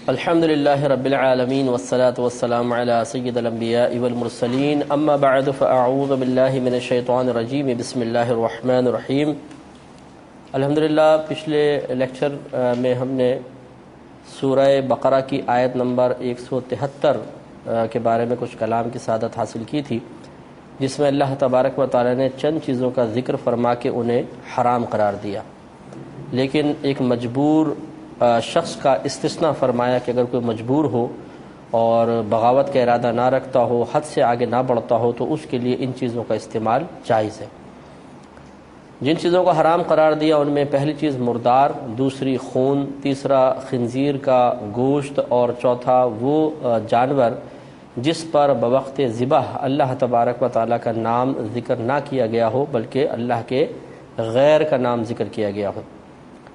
الحمد للہ رب العالمین والصلاة والسلام علی سید الانبیاء والمرسلین اما بعد فاعوذ باللہ من الشیطان الرجیم بسم اللہ الرحمن الرحیم۔ الحمدللہ پچھلے لیکچر میں ہم نے سورہ بقرہ کی آیت نمبر 173 کے بارے میں کچھ کلام کی سعادت حاصل کی تھی، جس میں اللہ تبارک و تعالی نے چند چیزوں کا ذکر فرما کے انہیں حرام قرار دیا، لیکن ایک مجبور شخص کا استثناء فرمایا کہ اگر کوئی مجبور ہو اور بغاوت کا ارادہ نہ رکھتا ہو، حد سے آگے نہ بڑھتا ہو، تو اس کے لیے ان چیزوں کا استعمال جائز ہے۔ جن چیزوں کو حرام قرار دیا ان میں پہلی چیز مردار، دوسری خون، تیسرا خنزیر کا گوشت، اور چوتھا وہ جانور جس پر بوقت ذبح اللہ تبارک و تعالیٰ کا نام ذکر نہ کیا گیا ہو بلکہ اللہ کے غیر کا نام ذکر کیا گیا ہو۔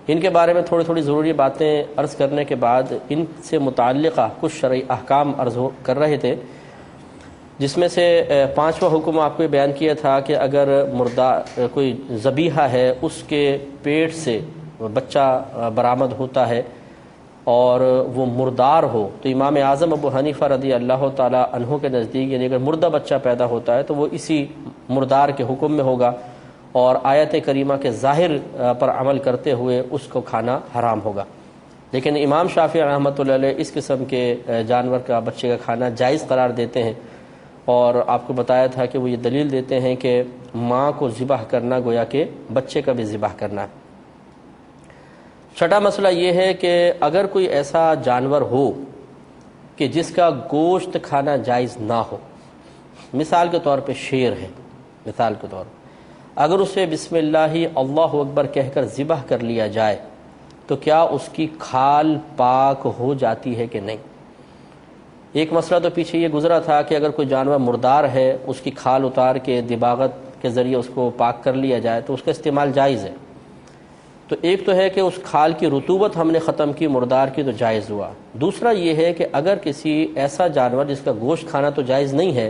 ان کے بارے میں تھوڑی ضروری باتیں عرض کرنے کے بعد ان سے متعلقہ کچھ شرعی احکام عرض کر رہے تھے، جس میں سے پانچواں حکم آپ کو بیان کیا تھا کہ اگر کوئی ذبیحہ ہے اس کے پیٹ سے بچہ برآمد ہوتا ہے اور وہ مردار ہو تو امام اعظم ابو حنیفہ رضی اللہ تعالی عنہ کے نزدیک، یعنی اگر مردہ بچہ پیدا ہوتا ہے تو وہ اسی مردار کے حکم میں ہوگا اور آیت کریمہ کے ظاہر پر عمل کرتے ہوئے اس کو کھانا حرام ہوگا۔ لیکن امام شافعی رحمۃ اللہ علیہ اس قسم کے جانور کا بچے کا کھانا جائز قرار دیتے ہیں، اور آپ کو بتایا تھا کہ وہ یہ دلیل دیتے ہیں کہ ماں کو ذبح کرنا گویا کہ بچے کا بھی ذبح کرنا ہے۔ چھٹا مسئلہ یہ ہے کہ اگر کوئی ایسا جانور ہو کہ جس کا گوشت کھانا جائز نہ ہو، مثال کے طور پہ شیر ہے، مثال کے طور پر اگر اسے بسم اللہ اللہ اکبر کہہ کر ذبح کر لیا جائے تو کیا اس کی کھال پاک ہو جاتی ہے کہ نہیں؟ ایک مسئلہ تو پیچھے یہ گزرا تھا کہ اگر کوئی جانور مردار ہے اس کی کھال اتار کے دباغت کے ذریعے اس کو پاک کر لیا جائے تو اس کا استعمال جائز ہے۔ تو ایک تو ہے کہ اس کھال کی رطوبت ہم نے ختم کی مردار کی تو جائز ہوا۔ دوسرا یہ ہے کہ اگر کسی ایسا جانور جس کا گوشت کھانا تو جائز نہیں ہے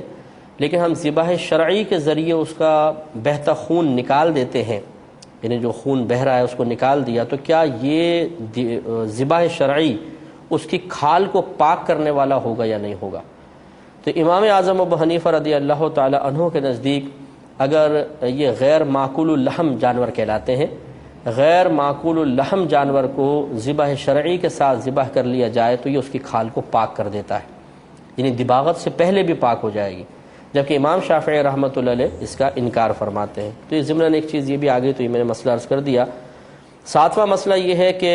لیکن ہم ذبح شرعی کے ذریعے اس کا بہتا خون نکال دیتے ہیں، یعنی جو خون بہہ رہا ہے اس کو نکال دیا، تو کیا یہ ذبح شرعی اس کی کھال کو پاک کرنے والا ہوگا یا نہیں ہوگا؟ تو امام اعظم ابو حنیفہ رضی اللہ تعالی عنہ کے نزدیک اگر یہ غیر معقول اللحم جانور کہلاتے ہیں، غیر معقول اللحم جانور کو ذبح شرعی کے ساتھ ذبح کر لیا جائے تو یہ اس کی کھال کو پاک کر دیتا ہے، یعنی دباغت سے پہلے بھی پاک ہو جائے گی، جبکہ امام شافعی رحمۃ اللہ علیہ اس کا انکار فرماتے ہیں۔ تو یہ ضمناً ایک چیز یہ بھی آگئی تو یہ میں نے مسئلہ عرض کر دیا۔ ساتواں مسئلہ یہ ہے کہ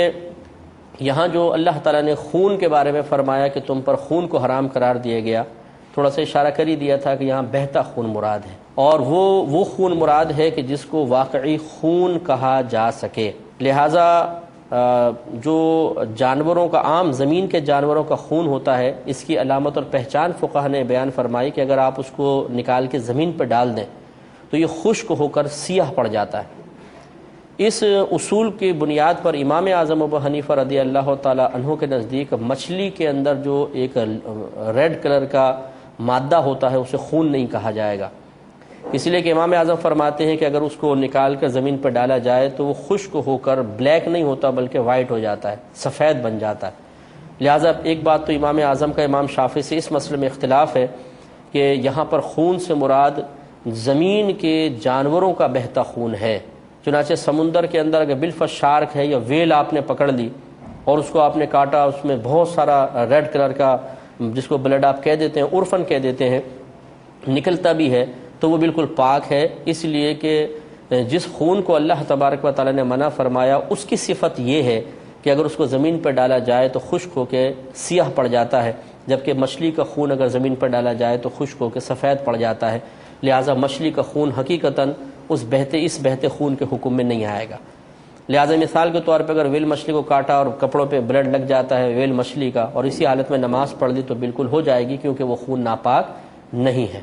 یہاں جو اللہ تعالیٰ نے خون کے بارے میں فرمایا کہ تم پر خون کو حرام قرار دیا گیا، تھوڑا سا اشارہ کر ہی دیا تھا کہ یہاں بہتا خون مراد ہے، اور وہ خون مراد ہے کہ جس کو واقعی خون کہا جا سکے۔ لہٰذا جو جانوروں کا عام زمین کے جانوروں کا خون ہوتا ہے، اس کی علامت اور پہچان فقہا نے بیان فرمائی کہ اگر آپ اس کو نکال کے زمین پر ڈال دیں تو یہ خشک ہو کر سیاہ پڑ جاتا ہے۔ اس اصول کی بنیاد پر امام اعظم ابو حنیفہ رضی اللہ تعالی عنہ کے نزدیک مچھلی کے اندر جو ایک ریڈ کلر کا مادہ ہوتا ہے اسے خون نہیں کہا جائے گا، اس لیے کہ امام اعظم فرماتے ہیں کہ اگر اس کو نکال کر زمین پر ڈالا جائے تو وہ خشک ہو کر بلیک نہیں ہوتا بلکہ وائٹ ہو جاتا ہے، سفید بن جاتا ہے۔ لہٰذا ایک بات تو امام اعظم کا امام شافعی سے اس مسئلے میں اختلاف ہے کہ یہاں پر خون سے مراد زمین کے جانوروں کا بہتا خون ہے، چنانچہ سمندر کے اندر اگر بالفعل شارک ہے یا ویل آپ نے پکڑ لی اور اس کو آپ نے کاٹا، اس میں بہت سارا ریڈ کلر کا جس کو بلڈ آپ کہہ دیتے ہیں، عرفاً کہہ دیتے ہیں، نکلتا بھی ہے تو وہ بالکل پاک ہے، اس لیے کہ جس خون کو اللہ تبارک و تعالی نے منع فرمایا اس کی صفت یہ ہے کہ اگر اس کو زمین پر ڈالا جائے تو خشک ہو کے سیاہ پڑ جاتا ہے، جبکہ مچھلی کا خون اگر زمین پر ڈالا جائے تو خشک ہو کے سفید پڑ جاتا ہے۔ لہٰذا مچھلی کا خون حقیقتاً اس بہتے خون کے حکم میں نہیں آئے گا۔ لہٰذا مثال کے طور پہ اگر ویل مچھلی کو کاٹا اور کپڑوں پہ بلڈ لگ جاتا ہے ویل مچھلی کا اور اسی حالت میں نماز پڑھ لی تو بالکل ہو جائے گی، کیونکہ وہ خون ناپاک نہیں ہے۔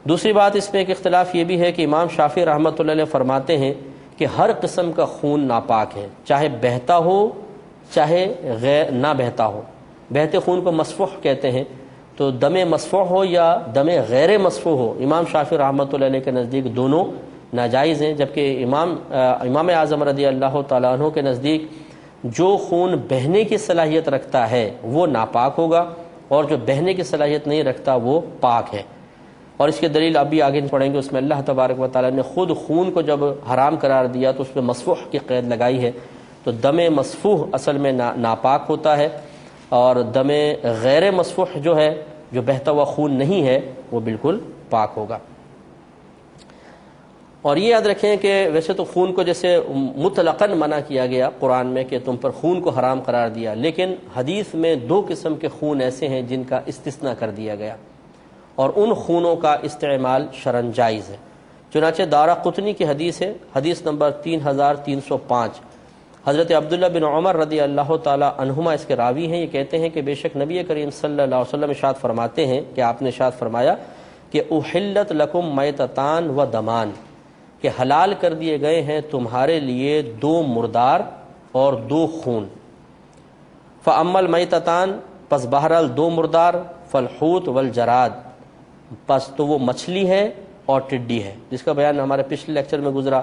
دوسری بات اس میں ایک اختلاف یہ بھی ہے کہ امام شافعی رحمۃ اللہ علیہ فرماتے ہیں کہ ہر قسم کا خون ناپاک ہے، چاہے بہتا ہو چاہے غیر نہ بہتا ہو۔ بہتے خون کو مسفوح کہتے ہیں، تو دم مسفوح ہو یا دم غیر مسفوح ہو، امام شافعی رحمۃ اللہ علیہ کے نزدیک دونوں ناجائز ہیں، جبکہ امام اعظم رضی اللہ تعالیٰ عنہ کے نزدیک جو خون بہنے کی صلاحیت رکھتا ہے وہ ناپاک ہوگا، اور جو بہنے کی صلاحیت نہیں رکھتا وہ پاک ہے۔ اور اس کی دلیل ابھی آگے پڑھیں گے، اس میں اللہ تبارک و تعالیٰ نے خود خون کو جب حرام قرار دیا تو اس میں مسفوح کی قید لگائی ہے، تو دم مسفوح اصل میں ناپاک ہوتا ہے، اور دم غیر مسفوح جو ہے، جو بہتا ہوا خون نہیں ہے، وہ بالکل پاک ہوگا۔ اور یہ یاد رکھیں کہ ویسے تو خون کو جیسے مطلقاً منع کیا گیا قرآن میں کہ تم پر خون کو حرام قرار دیا، لیکن حدیث میں 2 قسم کے خون ایسے ہیں جن کا استثناء کر دیا گیا، اور ان خونوں کا استعمال شرعاً جائز ہے۔ چنانچہ دارقطنی کی حدیث ہے، حدیث نمبر 3305، حضرت عبداللہ بن عمر رضی اللہ تعالی عنہما اس کے راوی ہیں، یہ کہتے ہیں کہ بے شک نبی کریم صلی اللہ علیہ وسلم ارشاد فرماتے ہیں کہ آپ نے ارشاد فرمایا کہ احلت لکم میتتان و دمان، کہ حلال کر دیے گئے ہیں تمہارے لیے 2 مردار اور 2 خون۔ فاما المیتتان، پس بہرحال 2 مردار، فالحوت والجراد، پس تو وہ مچھلی ہے اور ٹڈی ہے، جس کا بیان ہمارے پچھلے لیکچر میں گزرا۔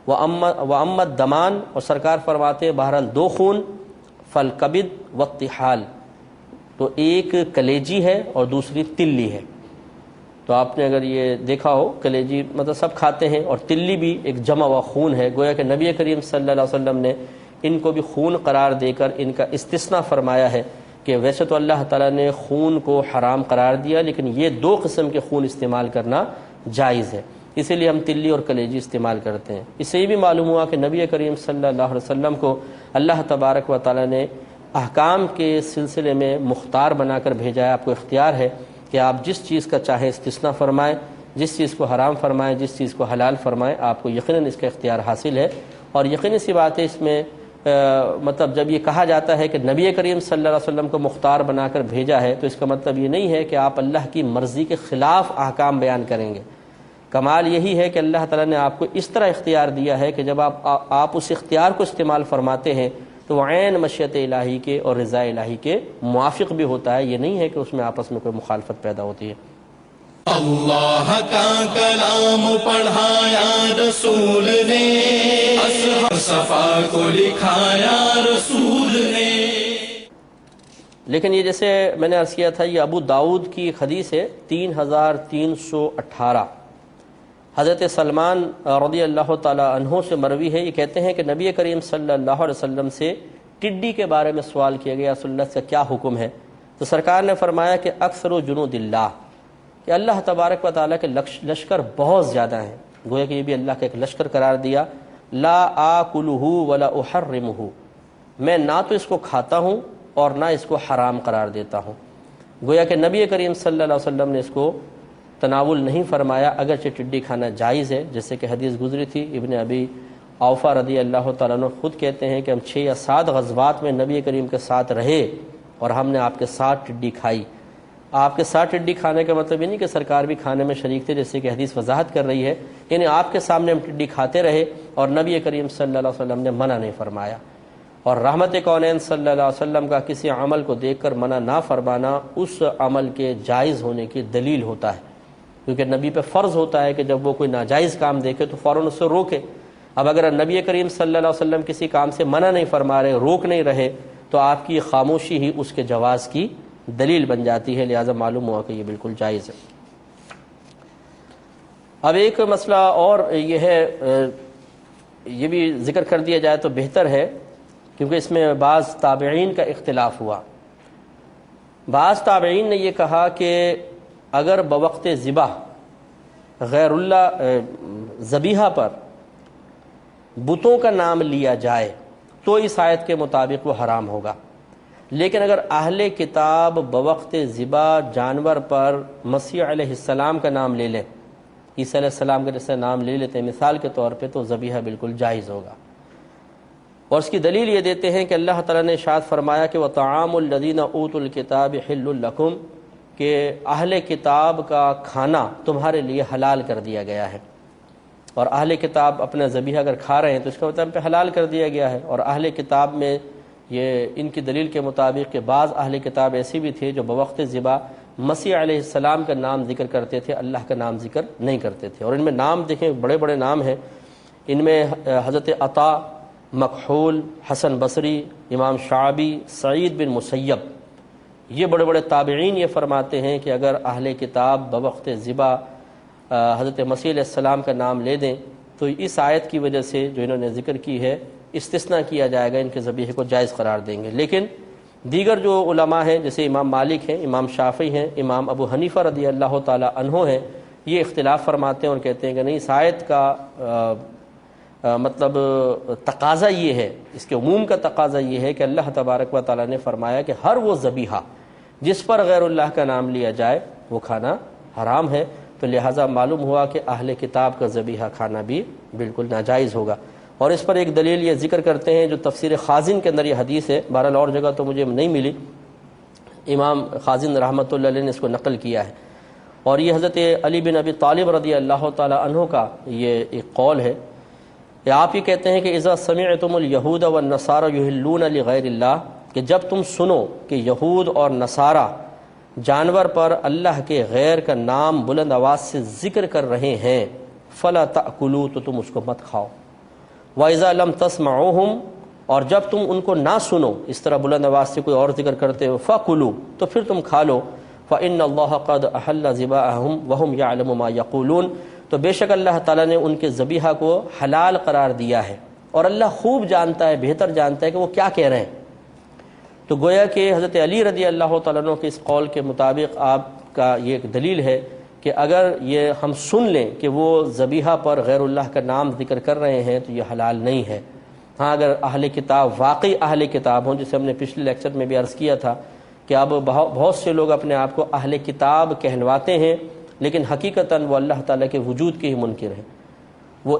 وَأَمَّا الدَّمَانِ، اور سرکار فرماتے ہیں بہرحال 2 خون، فالکبد والطحال، تو ایک کلیجی ہے اور دوسری تلی ہے۔ تو آپ نے اگر یہ دیکھا ہو، کلیجی مطلب سب کھاتے ہیں، اور تلی بھی ایک جمع ہوا خون ہے، گویا کہ نبی کریم صلی اللہ علیہ وسلم نے ان کو بھی خون قرار دے کر ان کا استثناء فرمایا ہے کہ ویسے تو اللہ تعالیٰ نے خون کو حرام قرار دیا، لیکن یہ 2 قسم کے خون استعمال کرنا جائز ہے، اسی لیے ہم تلی اور کلیجی استعمال کرتے ہیں۔ اس سے یہ بھی معلوم ہوا کہ نبی کریم صلی اللہ علیہ وسلم کو اللہ تبارک و تعالیٰ نے احکام کے سلسلے میں مختار بنا کر بھیجا ہے۔ آپ کو اختیار ہے کہ آپ جس چیز کا چاہیں استثناء فرمائیں، جس چیز کو حرام فرمائیں، جس چیز کو حلال فرمائیں، آپ کو یقیناً اس کا اختیار حاصل ہے۔ اور یقینی سی بات ہے اس میں مطلب جب یہ کہا جاتا ہے کہ نبی کریم صلی اللہ علیہ وسلم کو مختار بنا کر بھیجا ہے، تو اس کا مطلب یہ نہیں ہے کہ آپ اللہ کی مرضی کے خلاف احکام بیان کریں گے۔ کمال یہی ہے کہ اللہ تعالیٰ نے آپ کو اس طرح اختیار دیا ہے کہ جب آپ اس اختیار کو استعمال فرماتے ہیں تو وہ عین مشیت الہی کے اور رضا الہی کے موافق بھی ہوتا ہے، یہ نہیں ہے کہ اس میں آپس میں کوئی مخالفت پیدا ہوتی ہے۔ اللہ کا کلام پڑھایا رسول نے، اصحاب صفا کو لکھایا رسول نے۔ لیکن یہ جیسے میں نے عرض کیا تھا، یہ ابو داؤد کی ایک حدیث ہے 3318، حضرت سلمان رضی اللہ تعالی عنہ سے مروی ہے، یہ کہتے ہیں کہ نبی کریم صلی اللہ علیہ وسلم سے ٹڈی کے بارے میں سوال کیا گیا، رسول اللہ سے کیا حکم ہے؟ تو سرکار نے فرمایا کہ اکثر جنود اللہ، کہ اللہ تبارک و تعالیٰ کے لشکر بہت زیادہ ہیں، گویا کہ یہ بھی اللہ کا ایک لشکر قرار دیا۔ لا آکلہ ولا احرمہ، میں نہ تو اس کو کھاتا ہوں اور نہ اس کو حرام قرار دیتا ہوں۔ گویا کہ نبی کریم صلی اللہ علیہ وسلم نے اس کو تناول نہیں فرمایا، اگرچہ ٹڈی کھانا جائز ہے، جیسے کہ حدیث گزری تھی۔ ابن ابی اوفا رضی اللہ تعالیٰ عنہ خود کہتے ہیں کہ ہم 6 یا 7 غزوات میں نبی کریم کے ساتھ رہے اور ہم نے آپ کے ساتھ ٹڈی کھائی۔ آپ کے ساتھ ٹڈی کھانے کا مطلب یہ نہیں کہ سرکار بھی کھانے میں شریک تھے، جیسے کہ حدیث وضاحت کر رہی ہے، یعنی آپ کے سامنے ہم ٹڈی کھاتے رہے اور نبی کریم صلی اللہ علیہ وسلم نے منع نہیں فرمایا۔ اور رحمت کونین صلی اللہ علیہ وسلم کا کسی عمل کو دیکھ کر منع نہ فرمانا اس عمل کے جائز ہونے کی دلیل ہوتا ہے، کیونکہ نبی پہ فرض ہوتا ہے کہ جب وہ کوئی ناجائز کام دیکھے تو فوراً اس سے روکے۔ اب اگر نبی کریم صلی اللہ علیہ وسلم کسی کام سے منع نہیں فرما رہے، روک نہیں رہے، تو آپ کی خاموشی ہی اس کے جواز کی دلیل بن جاتی ہے، لہذا معلوم ہوا کہ یہ بالکل جائز ہے۔ اب ایک مسئلہ اور یہ ہے، یہ بھی ذکر کر دیا جائے تو بہتر ہے، کیونکہ اس میں بعض تابعین کا اختلاف ہوا۔ بعض تابعین نے یہ کہا کہ اگر بوقت ذبح غیر اللہ ذبیحہ پر بتوں کا نام لیا جائے تو اس آیت کے مطابق وہ حرام ہوگا، لیکن اگر اہل کتاب بوقت ذبح جانور پر مسیح علیہ السلام کا نام لے لیں، عیسیٰ علیہ السلام کا جیسے نام لے لیتے ہیں مثال کے طور پہ، تو ذبیحہ بالکل جائز ہوگا۔ اور اس کی دلیل یہ دیتے ہیں کہ اللہ تعالیٰ نے ارشاد فرمایا کہ وَطَعَامُ الَّذِينَ أُوتُوا الْكِتَابِ حِلٌّ لَكُمْ، کہ اہل کتاب کا کھانا تمہارے لیے حلال کر دیا گیا ہے۔ اور اہل کتاب اپنا ذبیحہ اگر کھا رہے ہیں تو اس کا مطلب پہ حلال کر دیا گیا ہے۔ اور اہل کتاب میں یہ ان کی دلیل کے مطابق کہ بعض اہل کتاب ایسی بھی تھے جو بوقت ذبح مسیح علیہ السلام کا نام ذکر کرتے تھے، اللہ کا نام ذکر نہیں کرتے تھے۔ اور ان میں نام دیکھیں، بڑے بڑے نام ہیں، ان میں حضرت عطا مکحول، حسن بصری، امام شعبی، سعید بن مسیب، یہ بڑے بڑے تابعین یہ فرماتے ہیں کہ اگر اہل کتاب بوقت ذبح حضرت مسیح علیہ السلام کا نام لے دیں تو اس آیت کی وجہ سے جو انہوں نے ذکر کی ہے استثناء کیا جائے گا، ان کے ذبیحے کو جائز قرار دیں گے۔ لیکن دیگر جو علماء ہیں جیسے امام مالک ہیں، امام شافعی ہیں، امام ابو حنیفہ رضی اللہ تعالی عنہ ہیں، یہ اختلاف فرماتے ہیں اور کہتے ہیں کہ نہیں، اس آیت کا مطلب تقاضا یہ ہے، اس کے عموم کا تقاضا یہ ہے کہ اللہ تبارک و تعالیٰ نے فرمایا کہ ہر وہ ذبیحہ جس پر غیر اللہ کا نام لیا جائے وہ کھانا حرام ہے، تو لہٰذا معلوم ہوا کہ اہل کتاب کا ذبیحہ کھانا بھی بالکل ناجائز ہوگا۔ اور اس پر ایک دلیل یہ ذکر کرتے ہیں جو تفسیر خازن کے اندر یہ حدیث ہے، بہرحال اور جگہ تو مجھے نہیں ملی، امام خازن رحمۃ اللہ علیہ نے اس کو نقل کیا ہے، اور یہ حضرت علی بن ابی طالب رضی اللہ تعالی عنہ کا یہ ایک قول ہے کہ آپ یہ کہتے ہیں کہ اذا سمعتم الیہود والنصارى یحلون لغیر اللہ، کہ جب تم سنو کہ یہود اور نصارہ جانور پر اللہ کے غیر کا نام بلند آواز سے ذکر کر رہے ہیں، فلا تأکلوا، تو تم اس کو مت کھاؤ، وَإِذَا لَمْ تَسْمَعُوهُمْ، اور جب تم ان کو نہ سنو اس طرح بلند آواز سے کوئی اور ذکر کرتے ہو، فَكُلُوا، تو پھر تم کھا لو، فَإِنَّ اللَّهَ قَدْ أَحَلَّ ذِبَاءَهُمْ وَهُمْ يَعْلَمُ مَا يَقُولُونَ، تو بے شک اللہ تعالیٰ نے ان کے ذبیحہ کو حلال قرار دیا ہے، اور اللہ خوب جانتا ہے، بہتر جانتا ہے کہ وہ کیا کہہ رہے ہیں۔ تو گویا کہ حضرت علی رضی اللہ تعالیٰ عنہ کے اس قول کے مطابق آپ کا یہ ایک دلیل ہے کہ اگر یہ ہم سن لیں کہ وہ ذبیحہ پر غیر اللہ کا نام ذکر کر رہے ہیں تو یہ حلال نہیں ہے۔ ہاں اگر اہل کتاب واقعی اہل کتاب ہوں، جسے ہم نے پچھلے لیکچر میں بھی عرض کیا تھا کہ اب بہت سے لوگ اپنے آپ کو اہل کتاب کہلواتے ہیں لیکن حقیقتاً وہ اللہ تعالیٰ کے وجود کے ہی منکر ہیں، وہ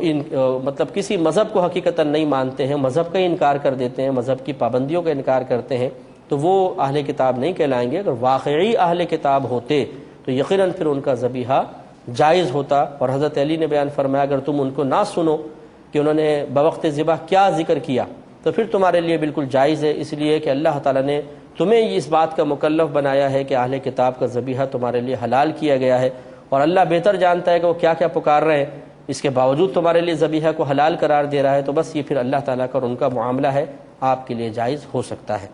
مطلب کسی مذہب کو حقیقتاً نہیں مانتے ہیں، مذہب کا ہی انکار کر دیتے ہیں، مذہب کی پابندیوں کا انکار کرتے ہیں، تو وہ اہل کتاب نہیں کہلائیں گے۔ اگر واقعی اہل کتاب ہوتے تو یقیناً پھر ان کا ذبیحہ جائز ہوتا، اور حضرت علی نے بیان فرمایا اگر تم ان کو نہ سنو کہ انہوں نے بوقت ذبح کیا ذکر کیا تو پھر تمہارے لیے بالکل جائز ہے، اس لیے کہ اللہ تعالیٰ نے تمہیں اس بات کا مکلف بنایا ہے کہ اہل کتاب کا ذبیحہ تمہارے لیے حلال کیا گیا ہے، اور اللہ بہتر جانتا ہے کہ وہ کیا کیا پکار رہے ہیں، اس کے باوجود تمہارے لیے ذبیحہ کو حلال قرار دے رہا ہے، تو بس یہ پھر اللہ تعالیٰ کا اور ان کا معاملہ ہے، آپ کے لیے جائز ہو سکتا ہے۔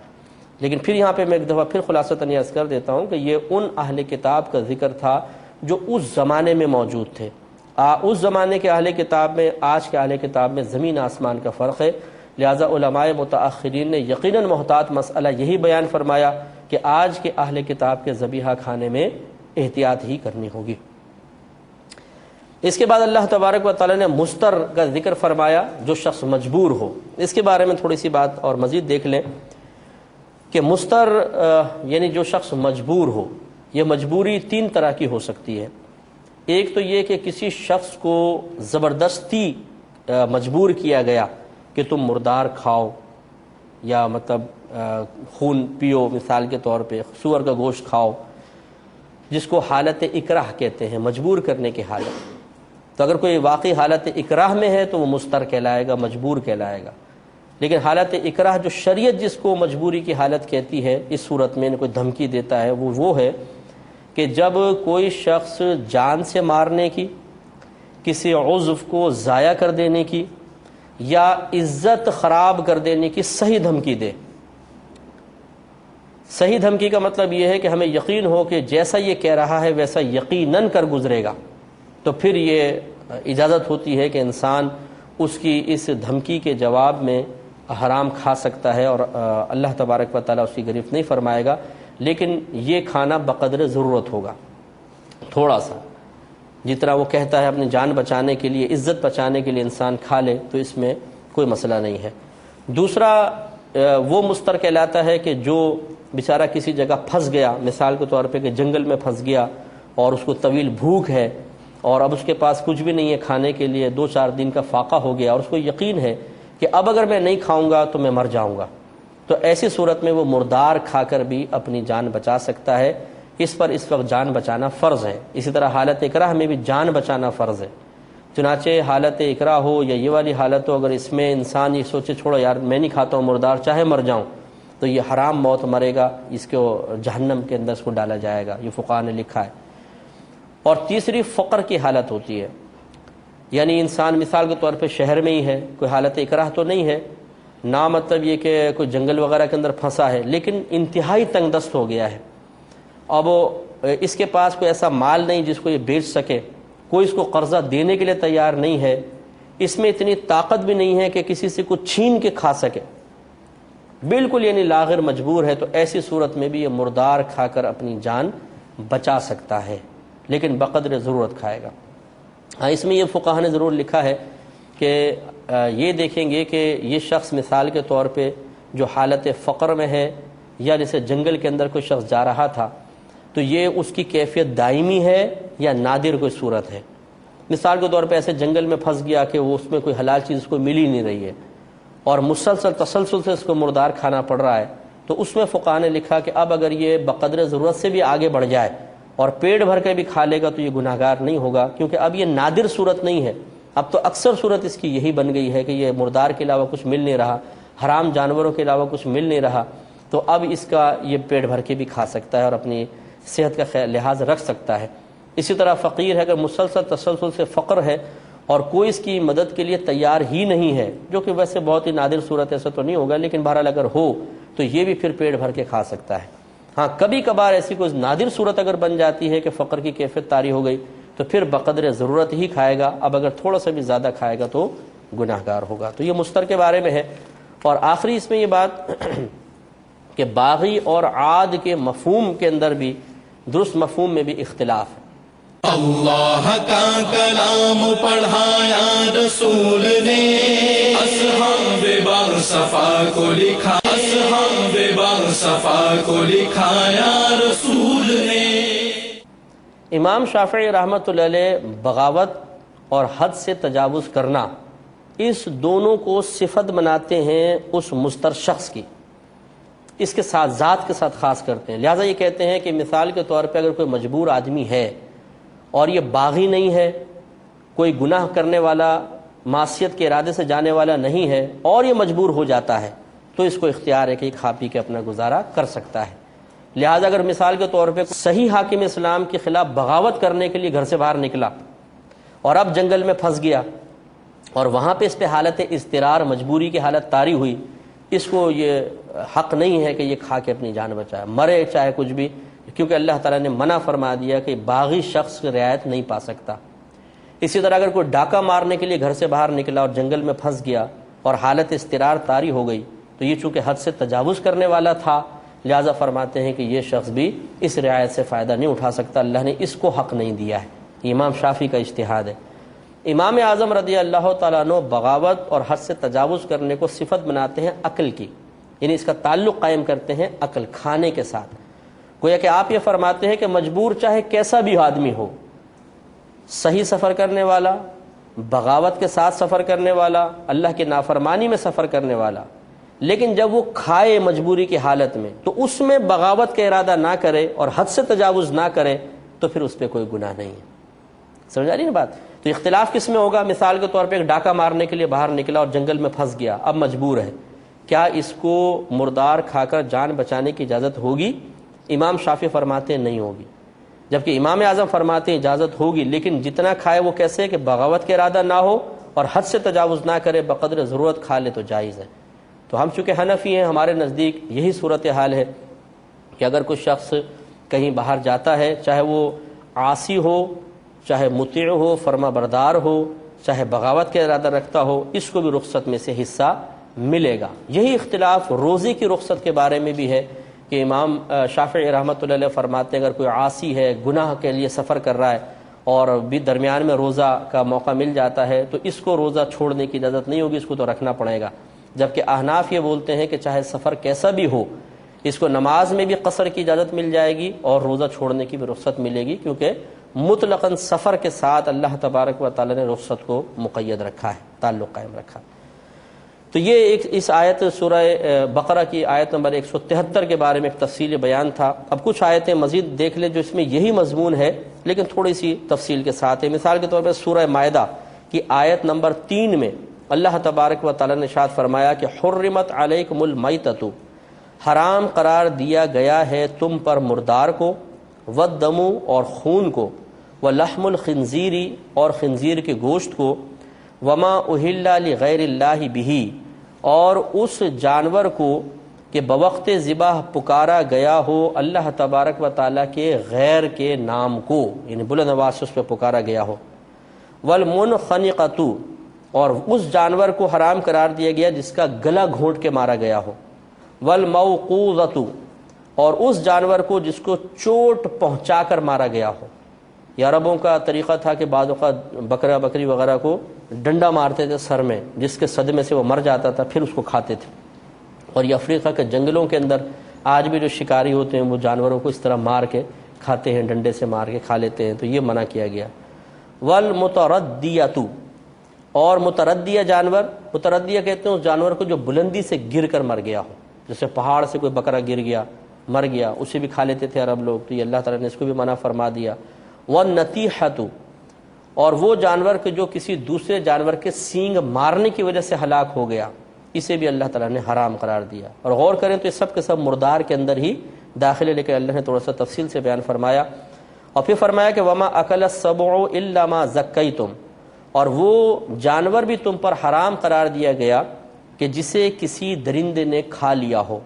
لیکن پھر یہاں پہ میں ایک دفعہ پھر خلاصتاً یہ عرض کر دیتا ہوں کہ یہ ان اہل کتاب کا ذکر تھا جو اس زمانے میں موجود تھے۔ اس زمانے کے اہل کتاب میں آج کے اہل کتاب میں زمین آسمان کا فرق ہے، لہٰذا علماء متأخرین نے یقیناً محتاط مسئلہ یہی بیان فرمایا کہ آج کے اہل کتاب کے ذبیحہ کھانے میں احتیاط ہی کرنی ہوگی۔ اس کے بعد اللہ تبارک و تعالیٰ نے مستر کا ذکر فرمایا، جو شخص مجبور ہو۔ اس کے بارے میں تھوڑی سی بات اور مزید دیکھ لیں کہ مستر یعنی جو شخص مجبور ہو، یہ مجبوری تین طرح کی ہو سکتی ہے۔ ایک تو یہ کہ کسی شخص کو زبردستی مجبور کیا گیا کہ تم مردار کھاؤ یا مطلب خون پیو، مثال کے طور پہ سور کا گوشت کھاؤ، جس کو حالت اکراہ کہتے ہیں، مجبور کرنے کی حالت۔ تو اگر کوئی واقعی حالت اکراہ میں ہے تو وہ مستر کہلائے گا، مجبور کہلائے گا۔ لیکن حالت اکراہ جو شریعت جس کو مجبوری کی حالت کہتی ہے، اس صورت میں کوئی دھمکی دیتا ہے، وہ ہے کہ جب کوئی شخص جان سے مارنے کی، کسی عضو کو ضائع کر دینے کی یا عزت خراب کر دینے کی صحیح دھمکی دے۔ صحیح دھمکی کا مطلب یہ ہے کہ ہمیں یقین ہو کہ جیسا یہ کہہ رہا ہے ویسا یقیناً کر گزرے گا، تو پھر یہ اجازت ہوتی ہے کہ انسان اس کی اس دھمکی کے جواب میں حرام کھا سکتا ہے، اور اللہ تبارک و تعالیٰ اس کی گرفت نہیں فرمائے گا، لیکن یہ کھانا بقدر ضرورت ہوگا، تھوڑا سا، جتنا وہ کہتا ہے اپنی جان بچانے کے لیے، عزت بچانے کے لیے انسان کھا لے تو اس میں کوئی مسئلہ نہیں ہے۔ دوسرا وہ مستر کہلاتا ہے کہ جو بیچارہ کسی جگہ پھنس گیا، مثال کے طور پہ کہ جنگل میں پھنس گیا اور اس کو طویل بھوک ہے اور اب اس کے پاس کچھ بھی نہیں ہے کھانے کے لیے، 2-4 دن کا فاقہ ہو گیا اور اس کو یقین ہے کہ اب اگر میں نہیں کھاؤں گا تو میں مر جاؤں گا، تو ایسی صورت میں وہ مردار کھا کر بھی اپنی جان بچا سکتا ہے۔ اس پر اس وقت جان بچانا فرض ہے۔ اسی طرح حالت اکراہ میں بھی جان بچانا فرض ہے۔ چنانچہ حالت اکراہ ہو یا یہ والی حالت ہو، اگر اس میں انسان یہ سوچے چھوڑو یار میں نہیں کھاتا ہوں مردار چاہے مر جاؤں، تو یہ حرام موت مرے گا، اس کو جہنم کے اندر اس کو ڈالا جائے گا، یہ فقہاء نے لکھا ہے۔ اور تیسری فقر کی حالت ہوتی ہے، یعنی انسان مثال کے طور پہ شہر میں ہی ہے، کوئی حالت اکراہ تو نہیں ہے نہ مطلب یہ کہ کوئی جنگل وغیرہ کے اندر پھنسا ہے، لیکن انتہائی تنگ دست ہو گیا ہے، اب اس کے پاس کوئی ایسا مال نہیں جس کو یہ بیچ سکے، کوئی اس کو قرضہ دینے کے لیے تیار نہیں ہے، اس میں اتنی طاقت بھی نہیں ہے کہ کسی سے کچھ چھین کے کھا سکے، بالکل یعنی لاغر مجبور ہے، تو ایسی صورت میں بھی یہ مردار کھا کر اپنی جان بچا سکتا ہے، لیکن بقدر ضرورت کھائے گا۔ ہاں، اس میں یہ فقہا نے ضرور لکھا ہے کہ یہ دیکھیں گے کہ یہ شخص مثال کے طور پہ جو حالت فقر میں ہے، یا جیسے جنگل کے اندر کوئی شخص جا رہا تھا، تو یہ اس کی کیفیت دائمی ہے یا نادر کوئی صورت ہے۔ مثال کے طور پہ ایسے جنگل میں پھنس گیا کہ وہ اس میں کوئی حلال چیز کو مل ہی نہیں رہی ہے اور مسلسل تسلسل سے اس کو مردار کھانا پڑ رہا ہے، تو اس میں فقہا نے لکھا کہ اب اگر یہ بقدر ضرورت سے بھی آگے بڑھ جائے اور پیٹ بھر کے بھی کھا لے گا تو یہ گناہگار نہیں ہوگا، کیونکہ اب یہ نادر صورت نہیں ہے، اب تو اکثر صورت اس کی یہی بن گئی ہے کہ یہ مردار کے علاوہ کچھ مل نہیں رہا، حرام جانوروں کے علاوہ کچھ مل نہیں رہا، تو اب اس کا یہ پیٹ بھر کے بھی کھا سکتا ہے اور اپنی صحت کا لحاظ رکھ سکتا ہے۔ اسی طرح فقیر ہے، اگر مسلسل تسلسل سے فقر ہے اور کوئی اس کی مدد کے لیے تیار ہی نہیں ہے، جو کہ ویسے بہت ہی نادر صورت ایسا تو نہیں ہوگا، لیکن بہرحال اگر ہو تو یہ بھی پھر پیٹ بھر کے کھا سکتا ہے۔ ہاں، کبھی کبھار ایسی کوئی نادر صورت اگر بن جاتی ہے کہ فقر کی کیفیت طاری ہو گئی تو پھر بقدر ضرورت ہی کھائے گا، اب اگر تھوڑا سا بھی زیادہ کھائے گا تو گناہگار ہوگا۔ تو یہ مستر کے بارے میں ہے۔ اور آخری اس میں یہ بات کہ باغی اور عاد کے مفہوم کے اندر بھی درست مفہوم میں بھی اختلاف ہے۔ اللہ کا کلام پڑھایا رسول نے، اصحاب باغ صفا کو لکھا، اصحاب باغ صفا کو لکھایا رسول نے۔ امام شافعی رحمۃ اللہ علیہ بغاوت اور حد سے تجاوز کرنا، اس دونوں کو صفت بناتے ہیں اس مستر شخص کی، اس کے ساتھ ذات کے ساتھ خاص کرتے ہیں۔ لہٰذا یہ کہتے ہیں کہ مثال کے طور پہ اگر کوئی مجبور آدمی ہے اور یہ باغی نہیں ہے، کوئی گناہ کرنے والا، معصیت کے ارادے سے جانے والا نہیں ہے، اور یہ مجبور ہو جاتا ہے، تو اس کو اختیار ہے کہ یہ کھا پی کے اپنا گزارا کر سکتا ہے۔ لہٰذا اگر مثال کے طور پہ صحیح حاکم اسلام کے خلاف بغاوت کرنے کے لیے گھر سے باہر نکلا اور اب جنگل میں پھنس گیا اور وہاں پہ اس پہ حالت اضطرار، مجبوری کی حالت طاری ہوئی، اس کو یہ حق نہیں ہے کہ یہ کھا کے اپنی جان بچائے، مرے چاہے کچھ بھی، کیونکہ اللہ تعالیٰ نے منع فرما دیا کہ باغی شخص رعایت نہیں پا سکتا۔ اسی طرح اگر کوئی ڈاکہ مارنے کے لیے گھر سے باہر نکلا اور جنگل میں پھنس گیا اور حالت اضطرار طاری ہو گئی، تو یہ چونکہ حد سے تجاوز کرنے والا تھا، لہٰذا فرماتے ہیں کہ یہ شخص بھی اس رعایت سے فائدہ نہیں اٹھا سکتا، اللہ نے اس کو حق نہیں دیا ہے۔ یہ امام شافعی کا اجتہاد ہے۔ امام اعظم رضی اللہ تعالیٰ عنہ بغاوت اور حد سے تجاوز کرنے کو صفت بناتے ہیں عقل کی، یعنی اس کا تعلق قائم کرتے ہیں عقل، کھانے کے ساتھ۔ گویا کہ آپ یہ فرماتے ہیں کہ مجبور چاہے کیسا بھی آدمی ہو، صحیح سفر کرنے والا، بغاوت کے ساتھ سفر کرنے والا، اللہ کی نافرمانی میں سفر کرنے والا، لیکن جب وہ کھائے مجبوری کی حالت میں تو اس میں بغاوت کا ارادہ نہ کرے اور حد سے تجاوز نہ کرے تو پھر اس پہ کوئی گناہ نہیں ہے۔ سمجھ آ رہی نا بات؟ تو اختلاف کس میں ہوگا؟ مثال کے طور پہ ایک ڈاکہ مارنے کے لیے باہر نکلا اور جنگل میں پھنس گیا، اب مجبور ہے، کیا اس کو مردار کھا کر جان بچانے کی اجازت ہوگی؟ امام شافعی فرماتے ہیں نہیں ہوگی، جبکہ امام اعظم فرماتے ہیں اجازت ہوگی، لیکن جتنا کھائے وہ کیسے کہ بغاوت کا ارادہ نہ ہو اور حد سے تجاوز نہ کرے، بقدر ضرورت کھا لے تو جائز ہے۔ تو ہم چونکہ حنفی ہیں، ہمارے نزدیک یہی صورتحال ہے کہ اگر کوئی شخص کہیں باہر جاتا ہے، چاہے وہ عاصی ہو، چاہے مطیع ہو، فرما بردار ہو، چاہے بغاوت کا ارادہ رکھتا ہو، اس کو بھی رخصت میں سے حصہ ملے گا۔ یہی اختلاف روزے کی رخصت کے بارے میں بھی ہے کہ امام شافعی رحمۃ اللہ علیہ فرماتے ہیں اگر کوئی عاصی ہے، گناہ کے لیے سفر کر رہا ہے اور بھی درمیان میں روزہ کا موقع مل جاتا ہے تو اس کو روزہ چھوڑنے کی اجازت نہیں ہوگی، اس کو تو رکھنا پڑے گا۔ جبکہ احناف یہ بولتے ہیں کہ چاہے سفر کیسا بھی ہو، اس کو نماز میں بھی قصر کی اجازت مل جائے گی اور روزہ چھوڑنے کی بھی رخصت ملے گی، کیونکہ مطلقاً سفر کے ساتھ اللہ تبارک و تعالی نے رخصت کو مقید رکھا ہے، تعلق قائم رکھا۔ تو یہ ایک اس آیت سورہ بقرہ کی آیت نمبر 173 کے بارے میں ایک تفصیل بیان تھا۔ اب کچھ آیتیں مزید دیکھ لیں جو اس میں یہی مضمون ہے لیکن تھوڑی سی تفصیل کے ساتھ ہے۔ مثال کے طور پر سورہ مائدہ کی آیت نمبر 3 میں اللہ تبارک و تعالی نے ارشاد فرمایا کہ حرمت علیکم المیتۃ، حرام قرار دیا گیا ہے تم پر مردار کو، والدم اور خون کو، ولحم الخنزیر اور خنزیر کے گوشت کو، وما اہل لغیر اللہ بہ اور اس جانور کو کہ بوقت ذبح پکارا گیا ہو اللہ تبارک و تعالیٰ کے غیر کے نام کو، یعنی بلند آواز سے اس پہ پکارا گیا ہو، والمنخنقۃ، اور اس جانور کو حرام قرار دیا گیا جس کا گلا گھونٹ کے مارا گیا ہو، والموقوذۃ، اور اس جانور کو جس کو چوٹ پہنچا کر مارا گیا ہو۔ یہ عربوں کا طریقہ تھا کہ بعض اوقات بکرا بکری وغیرہ کو ڈنڈا مارتے تھے سر میں، جس کے صدمے سے وہ مر جاتا تھا، پھر اس کو کھاتے تھے۔ اور یہ افریقہ کے جنگلوں کے اندر آج بھی جو شکاری ہوتے ہیں وہ جانوروں کو اس طرح مار کے کھاتے ہیں، ڈنڈے سے مار کے کھا لیتے ہیں، تو یہ منع کیا گیا۔ والمتردیۃ، اور متردیہ جانور، متردیہ کہتے ہیں اس جانور کو جو بلندی سے گر کر مر گیا ہو، جیسے پہاڑ سے کوئی بکرا گر گیا مر گیا، اسے بھی کھا لیتے تھے عرب لوگ، تو یہ اللہ تعالیٰ نے اس کو بھی منع فرما دیا۔ والنتیحۃ، اور وہ جانور کہ جو کسی دوسرے جانور کے سینگ مارنے کی وجہ سے ہلاک ہو گیا، اسے بھی اللہ تعالیٰ نے حرام قرار دیا۔ اور غور کریں تو یہ سب کے سب مردار کے اندر ہی داخل ہے، لیکن اللہ نے تھوڑا سا تفصیل سے بیان فرمایا۔ اور پھر فرمایا کہ وما اکل السبع الا ما زکیتم، اور وہ جانور بھی تم پر حرام قرار دیا گیا کہ جسے کسی درندے نے کھا لیا ہو،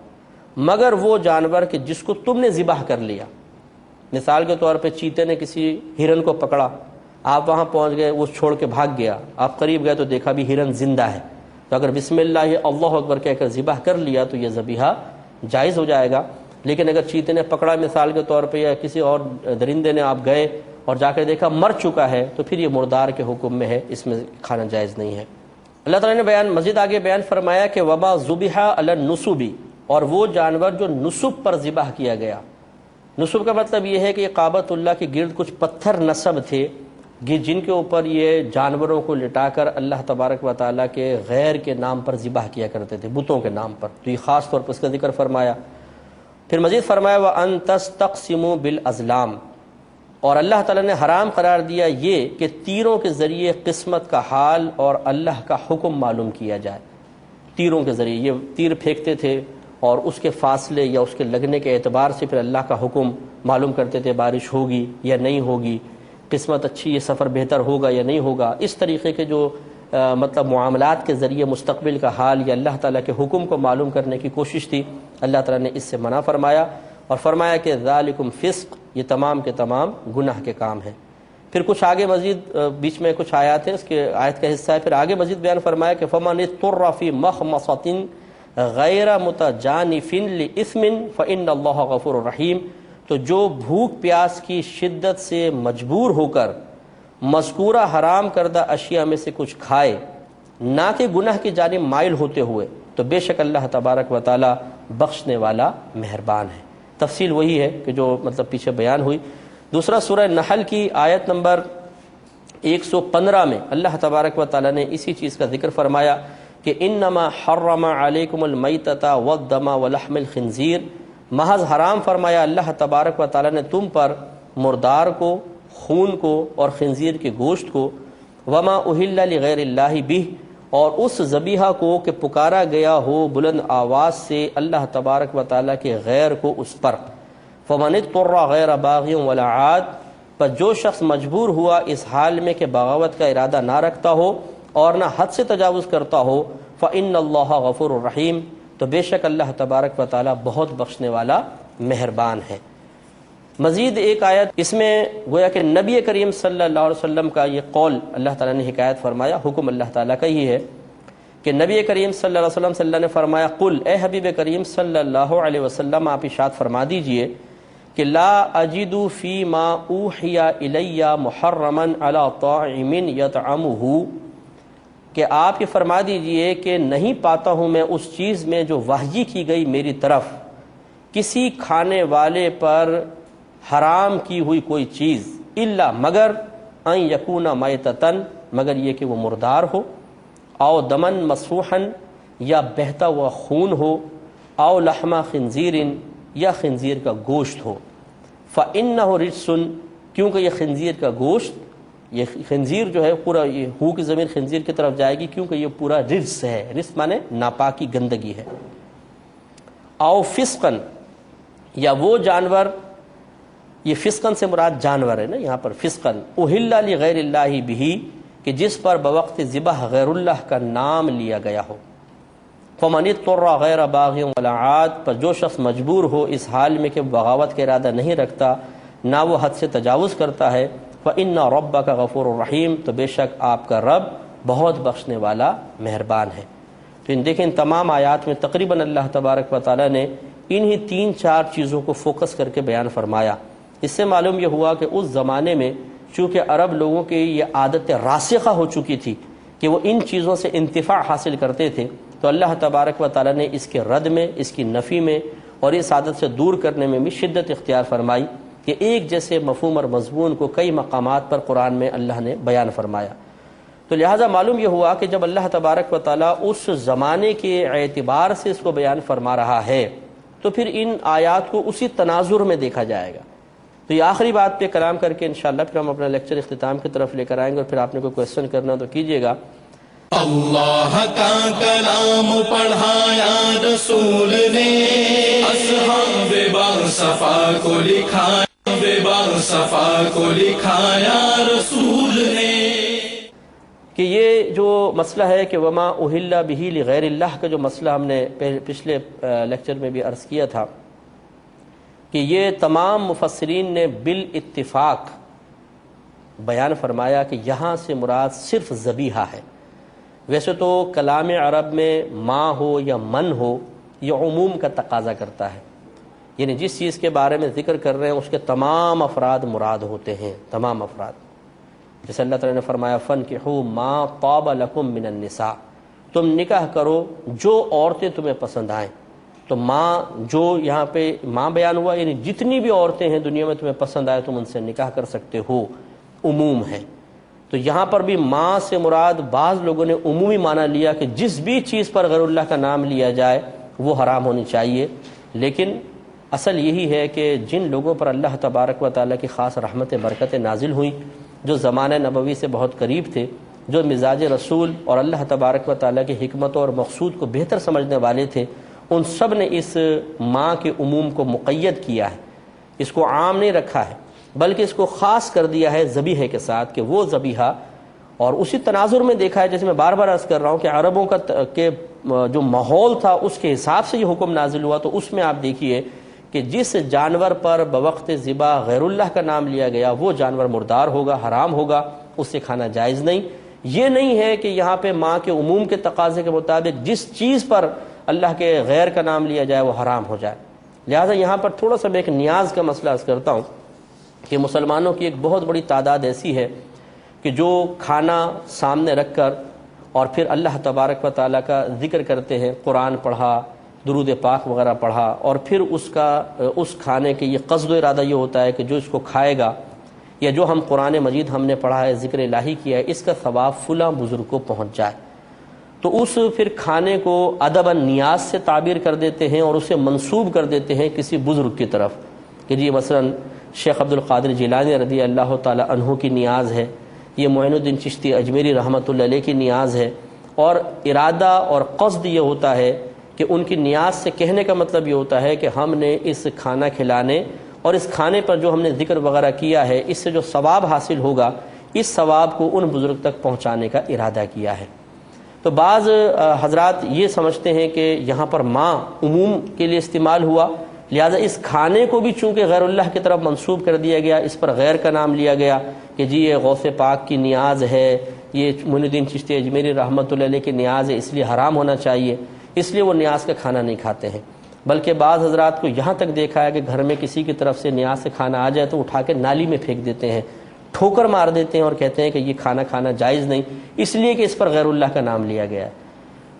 مگر وہ جانور کہ جس کو تم نے ذبح کر لیا۔ مثال کے طور پہ چیتے نے کسی ہرن کو پکڑا، آپ وہاں پہنچ گئے، وہ چھوڑ کے بھاگ گیا، آپ قریب گئے تو دیکھا بھی ہرن زندہ ہے، تو اگر بسم اللہ اللہ اکبر کہہ کر ذبح کر لیا تو یہ ذبیحہ جائز ہو جائے گا۔ لیکن اگر چیتے نے پکڑا مثال کے طور پہ، یا کسی اور درندے نے، آپ گئے اور جا کر دیکھا مر چکا ہے، تو پھر یہ مردار کے حکم میں ہے، اس میں کھانا جائز نہیں ہے۔ اللہ تعالیٰ نے مزید آگے بیان فرمایا کہ وما ذبح علی النصب، اور وہ جانور جو نصب پر ذبح کیا گیا۔ نصب کا مطلب یہ ہے کہ یہ کعبۃ اللہ کے گرد کچھ پتھر نصب تھے جن کے اوپر یہ جانوروں کو لٹا کر اللہ تبارک و تعالیٰ کے غیر کے نام پر ذبح کیا کرتے تھے، بتوں کے نام پر، تو یہ خاص طور پر اس کا ذکر فرمایا۔ پھر مزید فرمایا وَأَن تَسْتَقْسِمُوا بِالْأَزْلَامِ، اور اللہ تعالیٰ نے حرام قرار دیا یہ کہ تیروں کے ذریعے قسمت کا حال اور اللہ کا حکم معلوم کیا جائے۔ تیروں کے ذریعے یہ تیر پھینکتے تھے اور اس کے فاصلے یا اس کے لگنے کے اعتبار سے پھر اللہ کا حکم معلوم کرتے تھے، بارش ہوگی یا نہیں ہوگی، قسمت اچھی، یہ سفر بہتر ہوگا یا نہیں ہوگا۔ اس طریقے کے جو مطلب معاملات کے ذریعے مستقبل کا حال یا اللہ تعالیٰ کے حکم کو معلوم کرنے کی کوشش تھی، اللہ تعالیٰ نے اس سے منع فرمایا اور فرمایا کہ ذالکم فسق، یہ تمام کے تمام گناہ کے کام ہیں۔ پھر کچھ آگے مزید بیچ میں کچھ آیات ہیں، اس کے آیت کا حصہ ہے، پھر آگے مزید بیان فرمایا کہ فمن اضطر فی مخمصۃ غیر متجانف لإثم فإن اللہ غفور رحیم، تو جو بھوک پیاس کی شدت سے مجبور ہو کر مذکورہ حرام کردہ اشیاء میں سے کچھ کھائے، نہ کہ گناہ کی جانب مائل ہوتے ہوئے، تو بے شک اللہ تبارک و تعالی بخشنے والا مہربان ہے۔ تفصیل وہی ہے کہ جو مطلب پیچھے بیان ہوئی۔ دوسرا سورہ نحل کی آیت نمبر 115 میں اللہ تبارک و تعالی نے اسی چیز کا ذکر فرمایا کہ انما حرم علیکم المیتۃ والدم ولحم الخنزیر، محض حرام فرمایا اللہ تبارک و تعالی نے تم پر مردار کو، خون کو اور خنزیر کے گوشت کو، وما اہل لغیر اللہ بہ، اور اس ذبیحہ کو کہ پکارا گیا ہو بلند آواز سے اللہ تبارک و تعالی کے غیر کو اس پر، فمن اضطر غیر باغ ولا عاد، پر جو شخص مجبور ہوا اس حال میں کہ بغاوت کا ارادہ نہ رکھتا ہو اور نہ حد سے تجاوز کرتا ہو، فإن اللہ غفور الرحیم، تو بے شک اللہ تبارک و تعالی بہت بخشنے والا مہربان ہے۔ مزید ایک آیت اس میں گویا کہ نبی کریم صلی اللہ علیہ وسلم کا یہ قول اللہ تعالیٰ نے حکایت فرمایا، حکم اللہ تعالیٰ کا ہی ہے کہ نبی کریم صلی اللہ علیہ وسلم صلی اللہ نے فرمایا قل، اے حبیب کریم صلی اللہ علیہ وسلم آپ ارشاد فرما دیجئے کہ لا اجد فی ما اوحی الی محرما علی طاعم یطعمہ، کہ آپ یہ فرما دیجئے کہ نہیں پاتا ہوں میں اس چیز میں جو وحی کی گئی میری طرف کسی کھانے والے پر حرام کی ہوئی کوئی چیز، الا مگر ان یکون میتتن، مگر یہ کہ وہ مردار ہو، او دمن مسفوحا، یا بہتا ہوا خون ہو، او لحم خنزیر، یا خنزیر کا گوشت ہو، فإنہ رجس، کیونکہ یہ خنزیر کا گوشت، یہ خنزیر جو ہے پورا، یہ ہو کی ضمیر خنزیر کی طرف جائے گی کیونکہ یہ پورا رجس ہے، رجس مانے ناپاکی، گندگی ہے، او فسقن، یا وہ جانور، یہ فسقن سے مراد جانور ہے نا یہاں پر، فسقن اہل لغیر اللہ بہ، کہ جس پر بوقت ذبح غیر اللہ کا نام لیا گیا ہو، فمن اضطر غیر باغ ولا عاد، پر جو شخص مجبور ہو اس حال میں کہ بغاوت کا ارادہ نہیں رکھتا، نہ وہ حد سے تجاوز کرتا ہے، فإن ربک غفور الرحیم، تو بے شک آپ کا رب بہت بخشنے والا مہربان ہے۔ تو دیکھیں ان تمام آیات میں تقریباً اللہ تبارک و تعالیٰ نے انہی 3-4 چیزوں کو فوکس کر کے بیان فرمایا۔ اس سے معلوم یہ ہوا کہ اس زمانے میں چونکہ عرب لوگوں کی یہ عادت راسخہ ہو چکی تھی کہ وہ ان چیزوں سے انتفاع حاصل کرتے تھے، تو اللہ تبارک و تعالیٰ نے اس کے رد میں، اس کی نفی میں اور اس عادت سے دور کرنے میں بھی شدت اختیار فرمائی کہ ایک جیسے مفہوم اور مضمون کو کئی مقامات پر قرآن میں اللہ نے بیان فرمایا۔ تو لہٰذا معلوم یہ ہوا کہ جب اللہ تبارک و تعالیٰ اس زمانے کے اعتبار سے اس کو بیان فرما رہا ہے تو پھر ان آیات کو اسی تناظر میں دیکھا جائے گا۔ تو یہ آخری بات پہ کلام کر کے انشاءاللہ پھر ہم اپنا لیکچر اختتام کی طرف لے کر آئیں گے، اور پھر آپ نے کوئی کویسچن کرنا تو کیجیے گا۔ اللہ کا کلام پڑھایا رسول نے، اصحاب باصفا کو لکھایا، باصفا کو لکھایا رسول نے۔ کہ یہ جو مسئلہ ہے کہ وما اہل بہ لغیر اللہ کا جو مسئلہ ہم نے پچھلے لیکچر میں بھی عرض کیا تھا کہ یہ تمام مفسرین نے بالاتفاق بیان فرمایا کہ یہاں سے مراد صرف ذبیحہ ہے۔ ویسے تو کلام عرب میں ما ہو یا من ہو یہ عموم کا تقاضا کرتا ہے، یعنی جس چیز کے بارے میں ذکر کر رہے ہیں اس کے تمام افراد مراد ہوتے ہیں، تمام افراد۔ جیسے اللہ تعالیٰ نے فرمایا فَانْكِحُوا مَا طَابَ لَكُم مِّنَ النِّسَاءِ، تم نکاح کرو جو عورتیں تمہیں پسند آئیں۔ تو ماں جو یہاں پہ ماں بیان ہوا، یعنی جتنی بھی عورتیں ہیں دنیا میں تمہیں پسند آئے تم ان سے نکاح کر سکتے ہو، عموم ہے۔ تو یہاں پر بھی ماں سے مراد بعض لوگوں نے عمومی معنی لیا کہ جس بھی چیز پر غیر اللہ کا نام لیا جائے وہ حرام ہونی چاہیے، لیکن اصل یہی ہے کہ جن لوگوں پر اللہ تبارک و تعالیٰ کی خاص رحمت برکتیں نازل ہوئیں، جو زمانہ نبوی سے بہت قریب تھے، جو مزاج رسول اور اللہ تبارک و تعالیٰ کی حکمتوں اور مقصود کو بہتر سمجھنے والے تھے، ان سب نے اس ماں کے عموم کو مقید کیا ہے، اس کو عام نہیں رکھا ہے بلکہ اس کو خاص کر دیا ہے ذبیحے کے ساتھ کہ وہ ذبیحہ، اور اسی تناظر میں دیکھا ہے جیسے میں بار بار عرض کر رہا ہوں کہ عربوں کا کہ جو ماحول تھا اس کے حساب سے یہ حکم نازل ہوا، تو اس میں آپ دیکھیے کہ جس جانور پر بوقت ذبح غیر اللہ کا نام لیا گیا وہ جانور مردار ہوگا، حرام ہوگا، اس سے کھانا جائز نہیں۔ یہ نہیں ہے کہ یہاں پہ ماں کے عموم کے تقاضے کے مطابق جس چیز پر اللہ کے غیر کا نام لیا جائے وہ حرام ہو جائے۔ لہٰذا یہاں پر تھوڑا سا میں ایک نیاز کا مسئلہ عرض کرتا ہوں کہ مسلمانوں کی ایک بہت بڑی تعداد ایسی ہے کہ جو کھانا سامنے رکھ کر اور پھر اللہ تبارک و تعالیٰ کا ذکر کرتے ہیں، قرآن پڑھا، درود پاک وغیرہ پڑھا، اور پھر اس کھانے کے یہ قصد و ارادہ یہ ہوتا ہے کہ جو اس کو کھائے گا یا جو ہم قرآن مجید ہم نے پڑھا ہے، ذکر الہی کیا ہے، اس کا ثواب فلاں بزرگ کو پہنچ جائے۔ تو اس پھر کھانے کو ادب نیاز سے تعبیر کر دیتے ہیں اور اسے منسوب کر دیتے ہیں کسی بزرگ کی طرف کہ جی مثلا شیخ عبد القادر جیلانی رضی اللہ تعالی عنہ کی نیاز ہے، یہ معین الدین چشتی اجمیری رحمۃ اللہ علیہ کی نیاز ہے، اور ارادہ اور قصد یہ ہوتا ہے کہ ان کی نیاز سے کہنے کا مطلب یہ ہوتا ہے کہ ہم نے اس کھانا کھلانے اور اس کھانے پر جو ہم نے ذکر وغیرہ کیا ہے اس سے جو ثواب حاصل ہوگا اس ثواب کو ان بزرگ تک پہنچانے کا ارادہ کیا ہے۔ تو بعض حضرات یہ سمجھتے ہیں کہ یہاں پر ماں عموم کے لیے استعمال ہوا، لہذا اس کھانے کو بھی چونکہ غیر اللہ کی طرف منسوب کر دیا گیا، اس پر غیر کا نام لیا گیا کہ جی یہ غوث پاک کی نیاز ہے، یہ معین الدین چشتی اجمیری رحمۃ اللہ علیہ کی نیاز ہے، اس لیے حرام ہونا چاہیے، اس لیے وہ نیاز کا کھانا نہیں کھاتے ہیں۔ بلکہ بعض حضرات کو یہاں تک دیکھا ہے کہ گھر میں کسی کی طرف سے نیاز سے کھانا آ جائے تو اٹھا کے نالی میں پھینک دیتے ہیں، ٹھوکر مار دیتے ہیں اور کہتے ہیں کہ یہ کھانا کھانا جائز نہیں، اس لیے کہ اس پر غیر اللہ کا نام لیا گیا ہے۔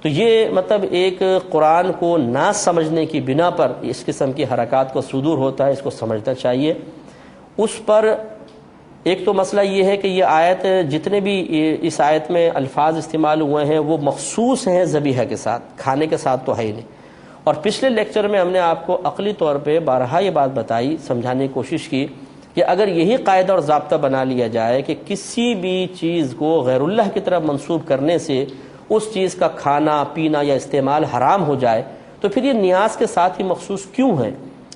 تو یہ مطلب ایک قرآن کو نہ سمجھنے کی بنا پر اس قسم کی حرکات کو صدور ہوتا ہے، اس کو سمجھنا چاہیے۔ اس پر ایک تو مسئلہ یہ ہے کہ یہ آیت جتنے بھی اس آیت میں الفاظ استعمال ہوئے ہیں وہ مخصوص ہیں ذبیحہ کے ساتھ، کھانے کے ساتھ تو ہے ہی نہیں۔ اور پچھلے لیکچر میں ہم نے آپ کو عقلی طور پہ بارہا یہ بات بتائی، سمجھانے کی کوشش کی کہ اگر یہی قاعدہ اور ضابطہ بنا لیا جائے کہ کسی بھی چیز کو غیر اللہ کی طرف منسوب کرنے سے اس چیز کا کھانا پینا یا استعمال حرام ہو جائے تو پھر یہ نیاز کے ساتھ ہی مخصوص کیوں ہے؟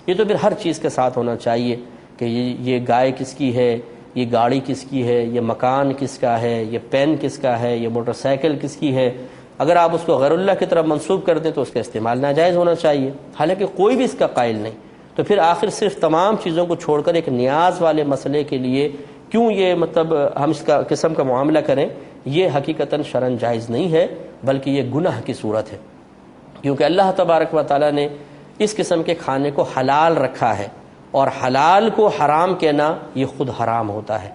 یہ تو پھر ہر چیز کے ساتھ ہونا چاہیے کہ یہ گائے کس کی ہے، یہ گاڑی کس کی ہے، یہ مکان کس کا ہے، یہ پین کس کا ہے، یہ موٹر سائیکل کس کی ہے، اگر آپ اس کو غیر اللہ کی طرف منسوب کر دیں تو اس کا استعمال ناجائز ہونا چاہیے، حالانکہ کوئی بھی اس کا قائل نہیں، تو پھر آخر صرف تمام چیزوں کو چھوڑ کر ایک نیاز والے مسئلے کے لیے کیوں یہ ہم اس کا قسم کا معاملہ کریں؟ یہ حقیقتاً شرعاً جائز نہیں ہے، بلکہ یہ گناہ کی صورت ہے، کیونکہ اللہ تبارک و تعالیٰ نے اس قسم کے کھانے کو حلال رکھا ہے، اور حلال کو حرام کہنا یہ خود حرام ہوتا ہے۔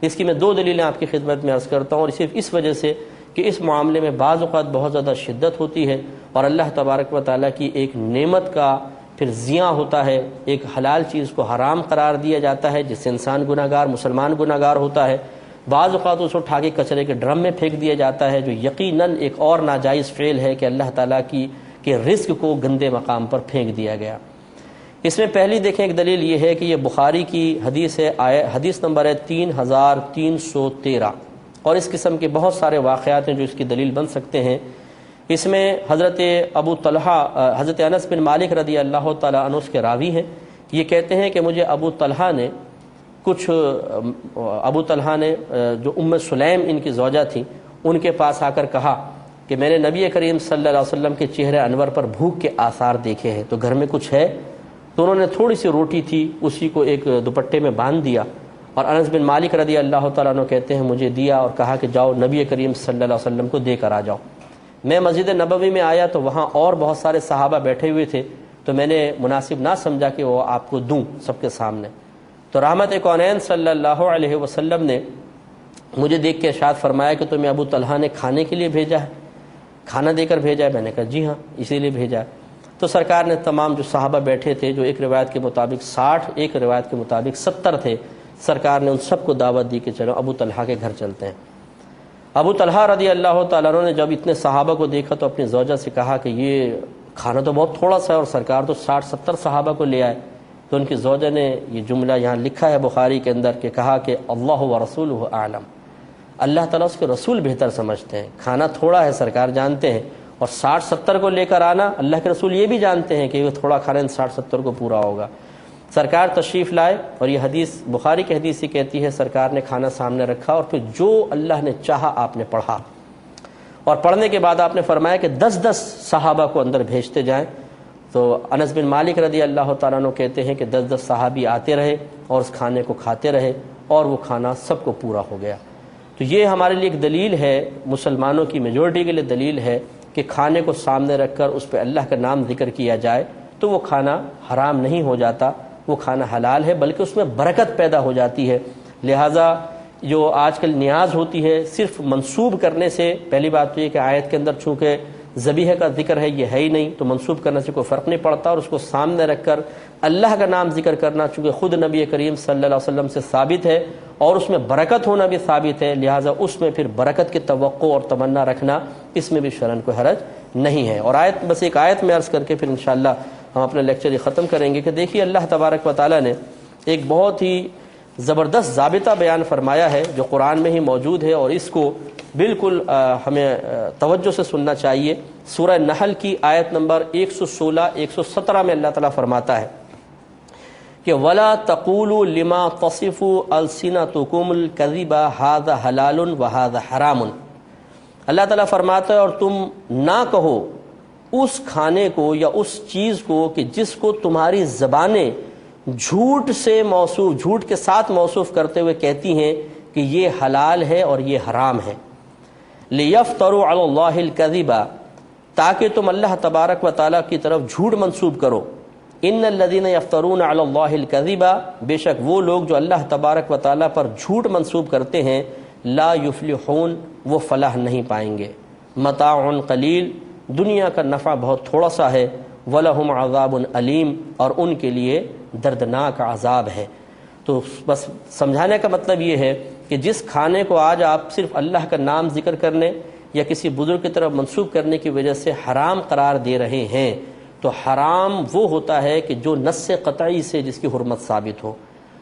اس کی میں 2 دلیلیں آپ کی خدمت میں عرض کرتا ہوں، اور صرف اس وجہ سے کہ اس معاملے میں بعض اوقات بہت زیادہ شدت ہوتی ہے، اور اللہ تبارک و تعالیٰ کی ایک نعمت کا پھر زیاں ہوتا ہے، ایک حلال چیز کو حرام قرار دیا جاتا ہے، جس سے انسان گناہگار، مسلمان گناہگار ہوتا ہے۔ بعض اوقات اس کو اٹھا کے کچرے کے ڈرم میں پھینک دیا جاتا ہے، جو یقیناً ایک اور ناجائز فعل ہے کہ اللہ تعالیٰ کے رزق کو گندے مقام پر پھینک دیا گیا۔ اس میں پہلی دیکھیں ایک دلیل یہ ہے کہ یہ بخاری کی حدیث ہے، حدیث نمبر ہے 3313، اور اس قسم کے بہت سارے واقعات ہیں جو اس کی دلیل بن سکتے ہیں۔ اس میں حضرت حضرت انس بن مالک رضی اللہ تعالیٰ عنہ کے راوی ہیں، یہ کہتے ہیں کہ مجھے ابو طلحہ نے جو ام سلیم ان کی زوجہ تھیں، ان کے پاس آ کر کہا کہ میں نے نبی کریم صلی اللہ علیہ وسلم کے چہرے انور پر بھوک کے آثار دیکھے ہیں، تو گھر میں کچھ ہے؟ تو انہوں نے تھوڑی سی روٹی تھی، اسی کو ایک دوپٹے میں باندھ دیا، اور انس بن مالک رضی اللہ تعالیٰ عنہ کہتے ہیں مجھے دیا اور کہا کہ جاؤ نبی کریم صلی اللہ علیہ وسلم کو دے کر آ جاؤ۔ میں مسجد نبوی میں آیا تو وہاں اور بہت سارے صحابہ بیٹھے ہوئے تھے، تو میں نے مناسب نہ سمجھا کہ وہ آپ کو دوں سب کے سامنے، تو رحمت کونین صلی اللہ علیہ وسلم نے مجھے دیکھ کے ارشاد فرمایا کہ تمہیں ابو طلحہ نے کھانے کے لیے بھیجا ہے، کھانا دے کر بھیجا ہے؟ میں نے کہا جی ہاں، اسی لیے بھیجا ہے۔ تو سرکار نے تمام جو صحابہ بیٹھے تھے، جو ایک روایت کے مطابق 60، ایک روایت کے مطابق 70 تھے، سرکار نے ان سب کو دعوت دی کہ چلو ابو طلحہ کے گھر چلتے ہیں۔ ابو طلحہ رضی اللہ تعالیٰ عنہ نے جب اتنے صحابہ کو دیکھا تو اپنی زوجہ سے کہا کہ یہ کھانا تو بہت تھوڑا سا ہے، اور سرکار تو 60-70 صحابہ کو لے آئے۔ تو ان کی زوجہ نے یہ جملہ یہاں لکھا ہے بخاری کے اندر کہ کہا کہ اللہ و رسولہ اعلم، اللہ تعالیٰ اس کے رسول بہتر سمجھتے ہیں، کھانا تھوڑا ہے سرکار جانتے ہیں، اور 60-70 کو لے کر آنا اللہ کے رسول یہ بھی جانتے ہیں کہ یہ تھوڑا کھانا ان 60-70 کو پورا ہوگا۔ سرکار تشریف لائے، اور یہ حدیث بخاری کی حدیث ہی کہتی ہے سرکار نے کھانا سامنے رکھا، اور پھر جو اللہ نے چاہا آپ نے پڑھا، اور پڑھنے کے بعد آپ نے فرمایا کہ 10-10 صحابہ کو اندر بھیجتے جائیں۔ تو انس بن مالک رضی اللہ تعالیٰ عنہ کہتے ہیں کہ 10-10 صحابی آتے رہے اور اس کھانے کو کھاتے رہے، اور وہ کھانا سب کو پورا ہو گیا۔ تو یہ ہمارے لیے ایک دلیل ہے، مسلمانوں کی میجورٹی کے لیے دلیل ہے کہ کھانے کو سامنے رکھ کر اس پہ اللہ کا نام ذکر کیا جائے تو وہ کھانا حرام نہیں ہو جاتا، وہ کھانا حلال ہے، بلکہ اس میں برکت پیدا ہو جاتی ہے۔ لہٰذا جو آج کل نیاز ہوتی ہے صرف منسوب کرنے سے، پہلی بات تو یہ کہ آیت کے اندر چونکہ ذبیحہ کا ذکر ہے، یہ ہے ہی نہیں، تو منسوب کرنے سے کوئی فرق نہیں پڑتا، اور اس کو سامنے رکھ کر اللہ کا نام ذکر کرنا چونکہ خود نبی کریم صلی اللہ علیہ وسلم سے ثابت ہے، اور اس میں برکت ہونا بھی ثابت ہے، لہٰذا اس میں پھر برکت کی توقع اور تمنا رکھنا اس میں بھی شرعاً کوئی حرج نہیں ہے۔ اور آیت، بس ایک آیت میں عرض کر کے پھر انشاءاللہ ہم اپنا لیکچر ختم کریں گے کہ دیکھیے اللہ تبارک و تعالیٰ نے ایک بہت ہی زبردست ضابطہ بیان فرمایا ہے جو قرآن میں ہی موجود ہے، اور اس کو بالکل ہمیں توجہ سے سننا چاہیے۔ سورہ نحل کی آیت نمبر 116-117 میں اللہ تعالیٰ فرماتا ہے کہ وَلَا تَقُولُوا لِمَا تَصِفُ أَلْسِنَتُكُمُ الْكَذِبَ هَذَا حَلَالٌ وَهَذَا حَرَامٌ۔ اللہ تعالیٰ فرماتا ہے اور تم نہ کہو اس کھانے کو یا اس چیز کو کہ جس کو تمہاری زبانیں جھوٹ سے موصوف، جھوٹ کے ساتھ موصوف کرتے ہوئے کہتی ہیں کہ یہ حلال ہے اور یہ حرام ہے۔ لِيَفْتَرُوا عَلَى اللَّهِ الْكَذِبَ، تاکہ تم اللہ تبارک و تعالیٰ کی طرف جھوٹ منسوب کرو۔ ان الذین یفترون علی اللہ الکذب، بے شک وہ لوگ جو اللہ تبارک و تعالیٰ پر جھوٹ منسوب کرتے ہیں، لا یفلحون، وہ فلاح نہیں پائیں گے۔ متاع قلیل، دنیا کا نفع بہت تھوڑا سا ہے، ولہم عذاب علیم، اور ان کے لیے دردناک عذاب ہے۔ تو بس سمجھانے کا مطلب یہ ہے کہ جس کھانے کو آج آپ صرف اللہ کا نام ذکر کرنے یا کسی بزرگ کی طرف منسوب کرنے کی وجہ سے حرام قرار دے رہے ہیں، تو حرام وہ ہوتا ہے کہ جو نص قطعی سے جس کی حرمت ثابت ہو۔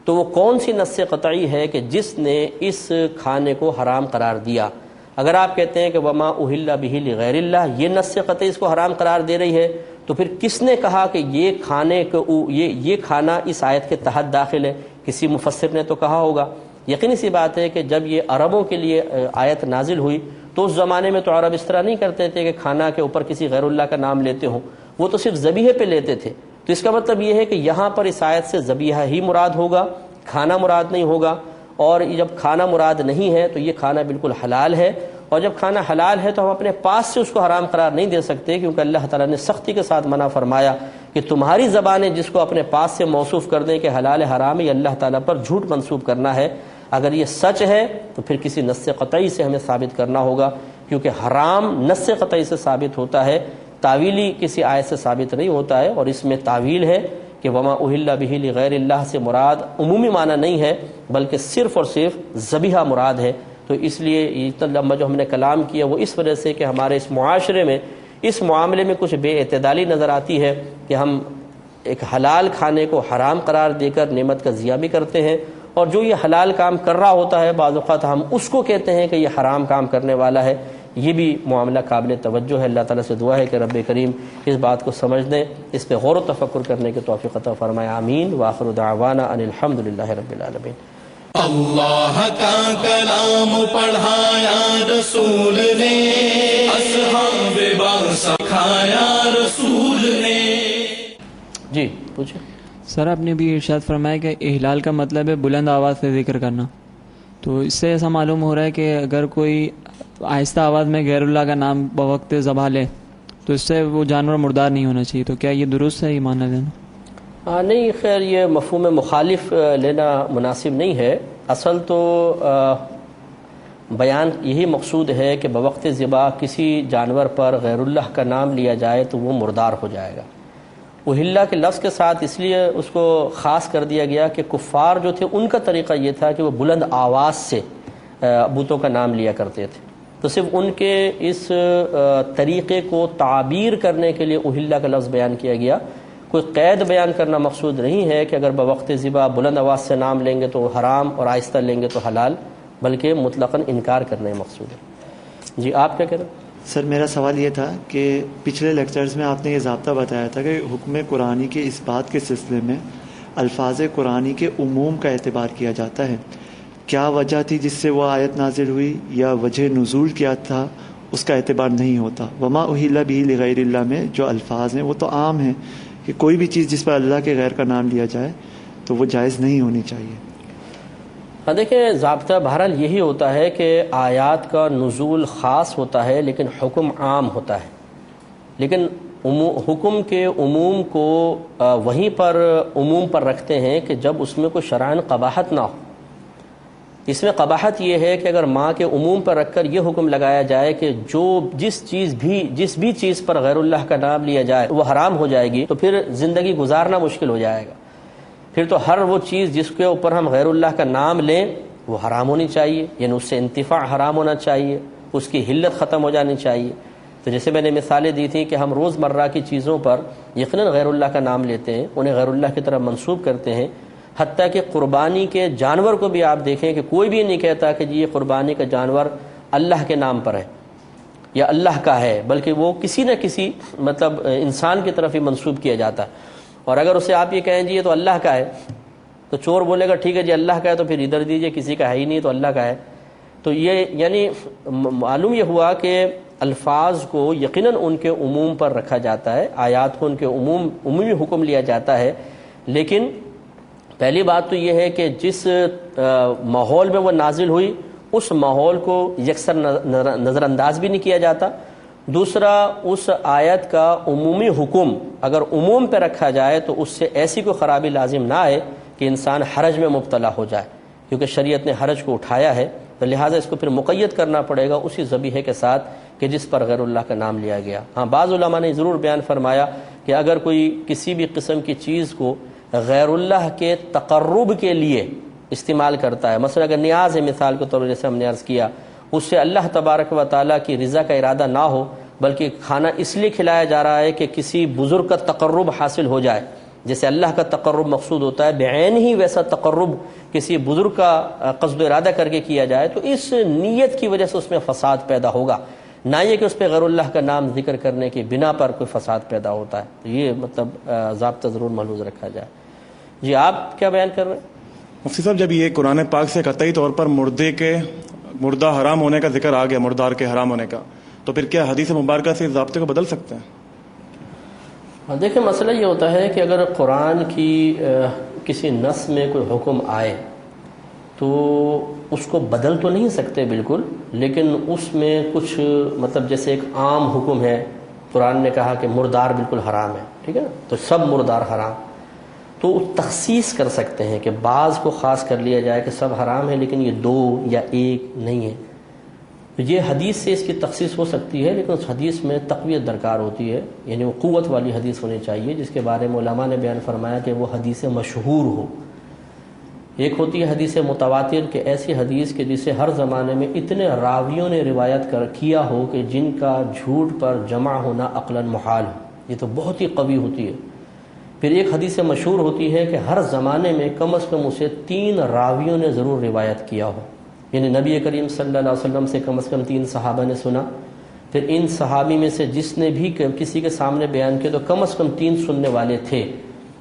تو وہ کون سی نص قطعی ہے کہ جس نے اس کھانے کو حرام قرار دیا؟ اگر آپ کہتے ہیں کہ وما اہل بہ لغیر اللہ، یہ نص قطعی اس کو حرام قرار دے رہی ہے، تو پھر کس نے کہا کہ یہ کھانے کو یہ کھانا اس آیت کے تحت داخل ہے؟ کسی مفسر نے تو کہا ہوگا۔ یقینی سی بات ہے کہ جب یہ عربوں کے لیے آیت نازل ہوئی تو اس زمانے میں تو عرب اس طرح نہیں کرتے تھے کہ کھانا کے اوپر کسی غیر اللہ کا نام لیتے ہوں، وہ تو صرف ذبیحے پہ لیتے تھے. تو اس کا مطلب یہ ہے کہ یہاں پر اس آیت سے ذبیحہ ہی مراد ہوگا، کھانا مراد نہیں ہوگا. اور جب کھانا مراد نہیں ہے تو یہ کھانا بالکل حلال ہے، اور جب کھانا حلال ہے تو ہم اپنے پاس سے اس کو حرام قرار نہیں دے سکتے، کیونکہ اللہ تعالیٰ نے سختی کے ساتھ منع فرمایا کہ تمہاری زبانیں جس کو اپنے پاس سے موصوف کر دیں کہ حلال حرام، یہ اللہ تعالیٰ پر جھوٹ منسوب کرنا ہے. اگر یہ سچ ہے تو پھر کسی نص قطعی سے ہمیں ثابت کرنا ہوگا، کیونکہ حرام نص قطعی سے ثابت ہوتا ہے، تعویلی کسی آیت سے ثابت نہیں ہوتا ہے. اور اس میں تعویل ہے کہ وما اہل بہ لغیر اللہ سے مراد عمومی معنی نہیں ہے بلکہ صرف اور صرف ذبیحہ مراد ہے. تو اس لیے اتنا لمبا جو ہم نے کلام کیا وہ اس وجہ سے کہ ہمارے اس معاشرے میں اس معاملے میں کچھ بے اعتدالی نظر آتی ہے کہ ہم ایک حلال کھانے کو حرام قرار دے کر نعمت کا ضیاع بھی کرتے ہیں، اور جو یہ حلال کام کر رہا ہوتا ہے بعض اوقات ہم اس کو کہتے ہیں کہ یہ حرام کام کرنے والا ہے. یہ بھی معاملہ قابل توجہ ہے. اللہ تعالیٰ سے دعا ہے کہ رب کریم اس بات کو سمجھنے، اس پہ غور و تفکر کرنے کی توفیق عطا فرمائے. آمین. وآخر دعوانا ان الحمد للہ رب العالمین. اللہ کا کلام پڑھایا رسول نے، اصحاب با سکھایا رسول نے. جی پوچھیں. سر آپ نے بھی ارشاد فرمایا کہ احلال کا مطلب ہے بلند آواز سے ذکر کرنا، تو اس سے ایسا معلوم ہو رہا ہے کہ اگر کوئی آہستہ آواز میں غیر اللہ کا نام بوقت ذبح لے تو اس سے وہ جانور مردار نہیں ہونا چاہیے، تو کیا یہ درست ہے یہ مانا لینا؟ نہیں، خیر یہ مفہوم مخالف لینا مناسب نہیں ہے. اصل تو بیان یہی مقصود ہے کہ بوقت ذبح کسی جانور پر غیر اللہ کا نام لیا جائے تو وہ مردار ہو جائے گا. اہلّہ کے لفظ کے ساتھ اس لیے اس کو خاص کر دیا گیا کہ کفار جو تھے ان کا طریقہ یہ تھا کہ وہ بلند آواز سے بتوں کا نام لیا کرتے تھے. تو صرف ان کے اس طریقے کو تعبیر کرنے کے لیے اہلّہ کا لفظ بیان کیا گیا. کوئی قید بیان کرنا مقصود نہیں ہے کہ اگر بوقت ذبح بلند آواز سے نام لیں گے تو حرام اور آہستہ لیں گے تو حلال، بلکہ مطلقاً انکار کرنا ہی مقصود ہے. جی آپ کیا کہہ رہے ہیں؟ سر میرا سوال یہ تھا کہ پچھلے لیکچرز میں آپ نے یہ ضابطہ بتایا تھا کہ حکم قرآنی کے اس بات کے سلسلے میں الفاظ قرآنی کے عموم کا اعتبار کیا جاتا ہے. کیا وجہ تھی جس سے وہ آیت نازل ہوئی، یا وجہ نزول کیا تھا اس کا اعتبار نہیں ہوتا؟ وما اہل بہ لغیر اللہ میں جو الفاظ ہیں وہ تو عام ہیں کہ کوئی بھی چیز جس پر اللہ کے غیر کا نام لیا جائے تو وہ جائز نہیں ہونی چاہیے. دیکھیں ضابطہ بہرحال یہی ہوتا ہے کہ آیات کا نزول خاص ہوتا ہے لیکن حکم عام ہوتا ہے. لیکن حکم کے عموم کو وہیں پر عموم پر رکھتے ہیں کہ جب اس میں کوئی شرعاً قباحت نہ ہو. اس میں قباحت یہ ہے کہ اگر ماں کے عموم پر رکھ کر یہ حکم لگایا جائے کہ جس بھی چیز پر غیر اللہ کا نام لیا جائے وہ حرام ہو جائے گی، تو پھر زندگی گزارنا مشکل ہو جائے گا. پھر تو ہر وہ چیز جس کے اوپر ہم غیر اللہ کا نام لیں وہ حرام ہونی چاہیے، یعنی اس سے انتفاع حرام ہونا چاہیے، اس کی حلت ختم ہو جانی چاہیے. تو جیسے میں نے مثالیں دی تھیں کہ ہم روز مرہ کی چیزوں پر یقیناً غیر اللہ کا نام لیتے ہیں، انہیں غیر اللہ کی طرف منسوب کرتے ہیں. حتیٰ کہ قربانی کے جانور کو بھی آپ دیکھیں کہ کوئی بھی نہیں کہتا کہ جی یہ قربانی کا جانور اللہ کے نام پر ہے یا اللہ کا ہے، بلکہ وہ کسی نہ کسی مطلب انسان کی طرف ہی منسوب کیا جاتا ہے. اور اگر اسے آپ یہ کہیں جی یہ تو اللہ کا ہے، تو چور بولے گا ٹھیک ہے جی اللہ کا ہے تو پھر ادھر دیجئے، کسی کا ہے ہی نہیں تو اللہ کا ہے. تو یہ یعنی معلوم یہ ہوا کہ الفاظ کو یقیناً ان کے عموم پر رکھا جاتا ہے، آیات کو ان کے عمومی حکم لیا جاتا ہے. لیکن پہلی بات تو یہ ہے کہ جس ماحول میں وہ نازل ہوئی اس ماحول کو یکسر نظر انداز بھی نہیں کیا جاتا. دوسرا، اس آیت کا عمومی حکم اگر عموم پہ رکھا جائے تو اس سے ایسی کوئی خرابی لازم نہ آئے کہ انسان حرج میں مبتلا ہو جائے، کیونکہ شریعت نے حرج کو اٹھایا ہے. تو لہٰذا اس کو پھر مقید کرنا پڑے گا اسی ذبیحے کے ساتھ کہ جس پر غیر اللہ کا نام لیا گیا. ہاں بعض علماء نے ضرور بیان فرمایا کہ اگر کوئی کسی بھی قسم کی چیز کو غیر اللہ کے تقرب کے لیے استعمال کرتا ہے، مثلا اگر نیاز ہے مثال کے طور پر جیسے ہم نے عرض کیا، اس سے اللہ تبارک و تعالیٰ کی رضا کا ارادہ نہ ہو بلکہ کھانا اس لیے کھلایا جا رہا ہے کہ کسی بزرگ کا تقرب حاصل ہو جائے، جیسے اللہ کا تقرب مقصود ہوتا ہے بعین ہی ویسا تقرب کسی بزرگ کا قصد و ارادہ کر کے کیا جائے، تو اس نیت کی وجہ سے اس میں فساد پیدا ہوگا، نہ یہ کہ اس پہ غیر اللہ کا نام ذکر کرنے کی بنا پر کوئی فساد پیدا ہوتا ہے. تو یہ مطلب ضابطہ ضرور ملحوظ رکھا جائے. جی آپ کیا بیان کر رہے ہیں؟ مفتی صاحب، جب یہ قرآن پاک سے قطعی طور پر مردے کے مردہ حرام ہونے کا ذکر آ گیا، مردار کے حرام ہونے کا، تو پھر کیا حدیث مبارکہ سے اس ضابطے کو بدل سکتے ہیں؟ دیکھیں مسئلہ یہ ہوتا ہے کہ اگر قرآن کی کسی نص میں کوئی حکم آئے تو اس کو بدل تو نہیں سکتے بالکل، لیکن اس میں کچھ مطلب جیسے ایک عام حکم ہے، قرآن نے کہا کہ مردار بالکل حرام ہے، ٹھیک ہے نا، تو سب مردار حرام، تو تخصیص کر سکتے ہیں کہ بعض کو خاص کر لیا جائے کہ سب حرام ہے لیکن یہ 2 یا 1 نہیں ہے. تو یہ حدیث سے اس کی تخصیص ہو سکتی ہے، لیکن اس حدیث میں تقویت درکار ہوتی ہے، یعنی وہ قوت والی حدیث ہونی چاہیے جس کے بارے میں علماء نے بیان فرمایا کہ وہ حدیث مشہور ہو. ایک ہوتی ہے حدیث متواتر کہ ایسی حدیث کہ جسے ہر زمانے میں اتنے راویوں نے روایت کیا ہو کہ جن کا جھوٹ پر جمع ہونا عقلاً محال ہو، یہ تو بہت ہی قوی ہوتی ہے. پھر ایک حدیث مشہور ہوتی ہے کہ ہر زمانے میں کم از کم اسے 3 راویوں نے ضرور روایت کیا ہو، یعنی نبی کریم صلی اللہ علیہ وسلم سے کم از کم 3 صحابہ نے سنا، پھر ان صحابی میں سے جس نے بھی کسی کے سامنے بیان کیا تو کم از کم 3 سننے والے تھے.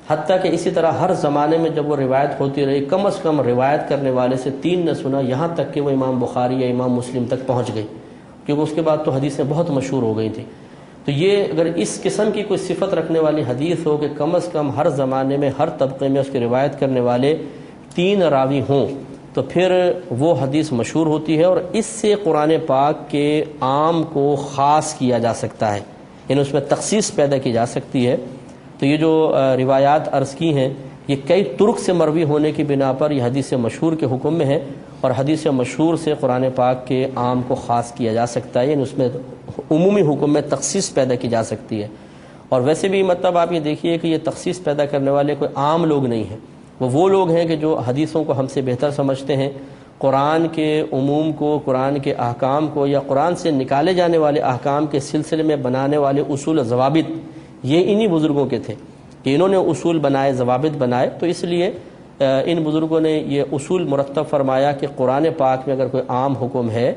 حتیٰ کہ اسی طرح ہر زمانے میں جب وہ روایت ہوتی رہی کم از کم روایت کرنے والے سے 3 نے سنا، یہاں تک کہ وہ امام بخاری یا امام مسلم تک پہنچ گئی، کیونکہ اس کے بعد تو حدیثیں بہت مشہور ہو گئی تھیں. تو یہ اگر اس قسم کی کوئی صفت رکھنے والی حدیث ہو کہ کم از کم ہر زمانے میں ہر طبقے میں اس کی روایت کرنے والے 3 راوی ہوں تو پھر وہ حدیث مشہور ہوتی ہے، اور اس سے قرآن پاک کے عام کو خاص کیا جا سکتا ہے، یعنی اس میں تخصیص پیدا کی جا سکتی ہے. تو یہ جو روایات عرض کی ہیں یہ کئی طرق سے مروی ہونے کی بنا پر یہ حدیث مشہور کے حکم میں ہے، اور حدیث مشہور سے قرآن پاک کے عام کو خاص کیا جا سکتا ہے، یعنی اس میں عمومی حکم میں تخصیص پیدا کی جا سکتی ہے. اور ویسے بھی مطلب آپ یہ دیکھیے کہ یہ تخصیص پیدا کرنے والے کوئی عام لوگ نہیں ہیں، وہ لوگ ہیں کہ جو حدیثوں کو ہم سے بہتر سمجھتے ہیں، قرآن کے عموم کو، قرآن کے احکام کو یا قرآن سے نکالے جانے والے احکام کے سلسلے میں بنانے والے اصول و ضوابط یہ انہی بزرگوں کے تھے کہ انہوں نے اصول بنائے، ضوابط بنائے. تو اس لیے ان بزرگوں نے یہ اصول مرتب فرمایا کہ قرآن پاک میں اگر کوئی عام حکم ہے،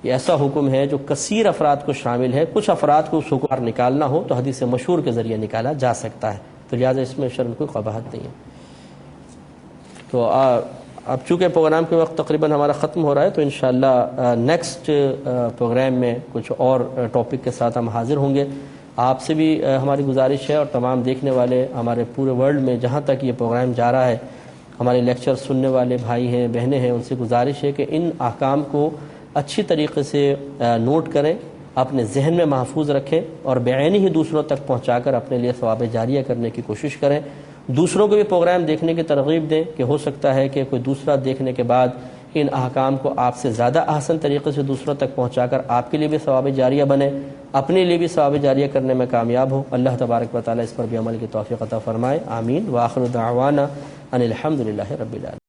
یہ ایسا حکم ہے جو کثیر افراد کو شامل ہے، کچھ افراد کو اس حکم پر نکالنا ہو تو حدیث مشہور کے ذریعے نکالا جا سکتا ہے. تو لہٰذا اس میں شرم کوئی قباحت نہیں ہے. تو اب چونکہ پروگرام کے وقت تقریباً ہمارا ختم ہو رہا ہے تو انشاءاللہ نیکسٹ پروگرام میں کچھ اور ٹاپک کے ساتھ ہم حاضر ہوں گے. آپ سے بھی ہماری گزارش ہے اور تمام دیکھنے والے ہمارے پورے ورلڈ میں جہاں تک یہ پروگرام جا رہا ہے، ہمارے لیکچر سننے والے بھائی ہیں، بہنیں ہیں، ان سے گزارش ہے کہ ان احکام کو اچھی طریقے سے نوٹ کریں، اپنے ذہن میں محفوظ رکھیں اور بعینی ہی دوسروں تک پہنچا کر اپنے لیے ثواب جاریہ کرنے کی کوشش کریں. دوسروں کو بھی پروگرام دیکھنے کی ترغیب دیں کہ ہو سکتا ہے کہ کوئی دوسرا دیکھنے کے بعد ان احکام کو آپ سے زیادہ احسن طریقے سے دوسروں تک پہنچا کر آپ کے لیے بھی ثواب جاریہ بنے، اپنے لیے بھی ثواب جاریہ کرنے میں کامیاب ہو. اللہ تبارک و تعالی اس پر بھی عمل کی توفیق عطا فرمائے. آمین. وآخر دعوانا ان الحمد للہ رب العالمین.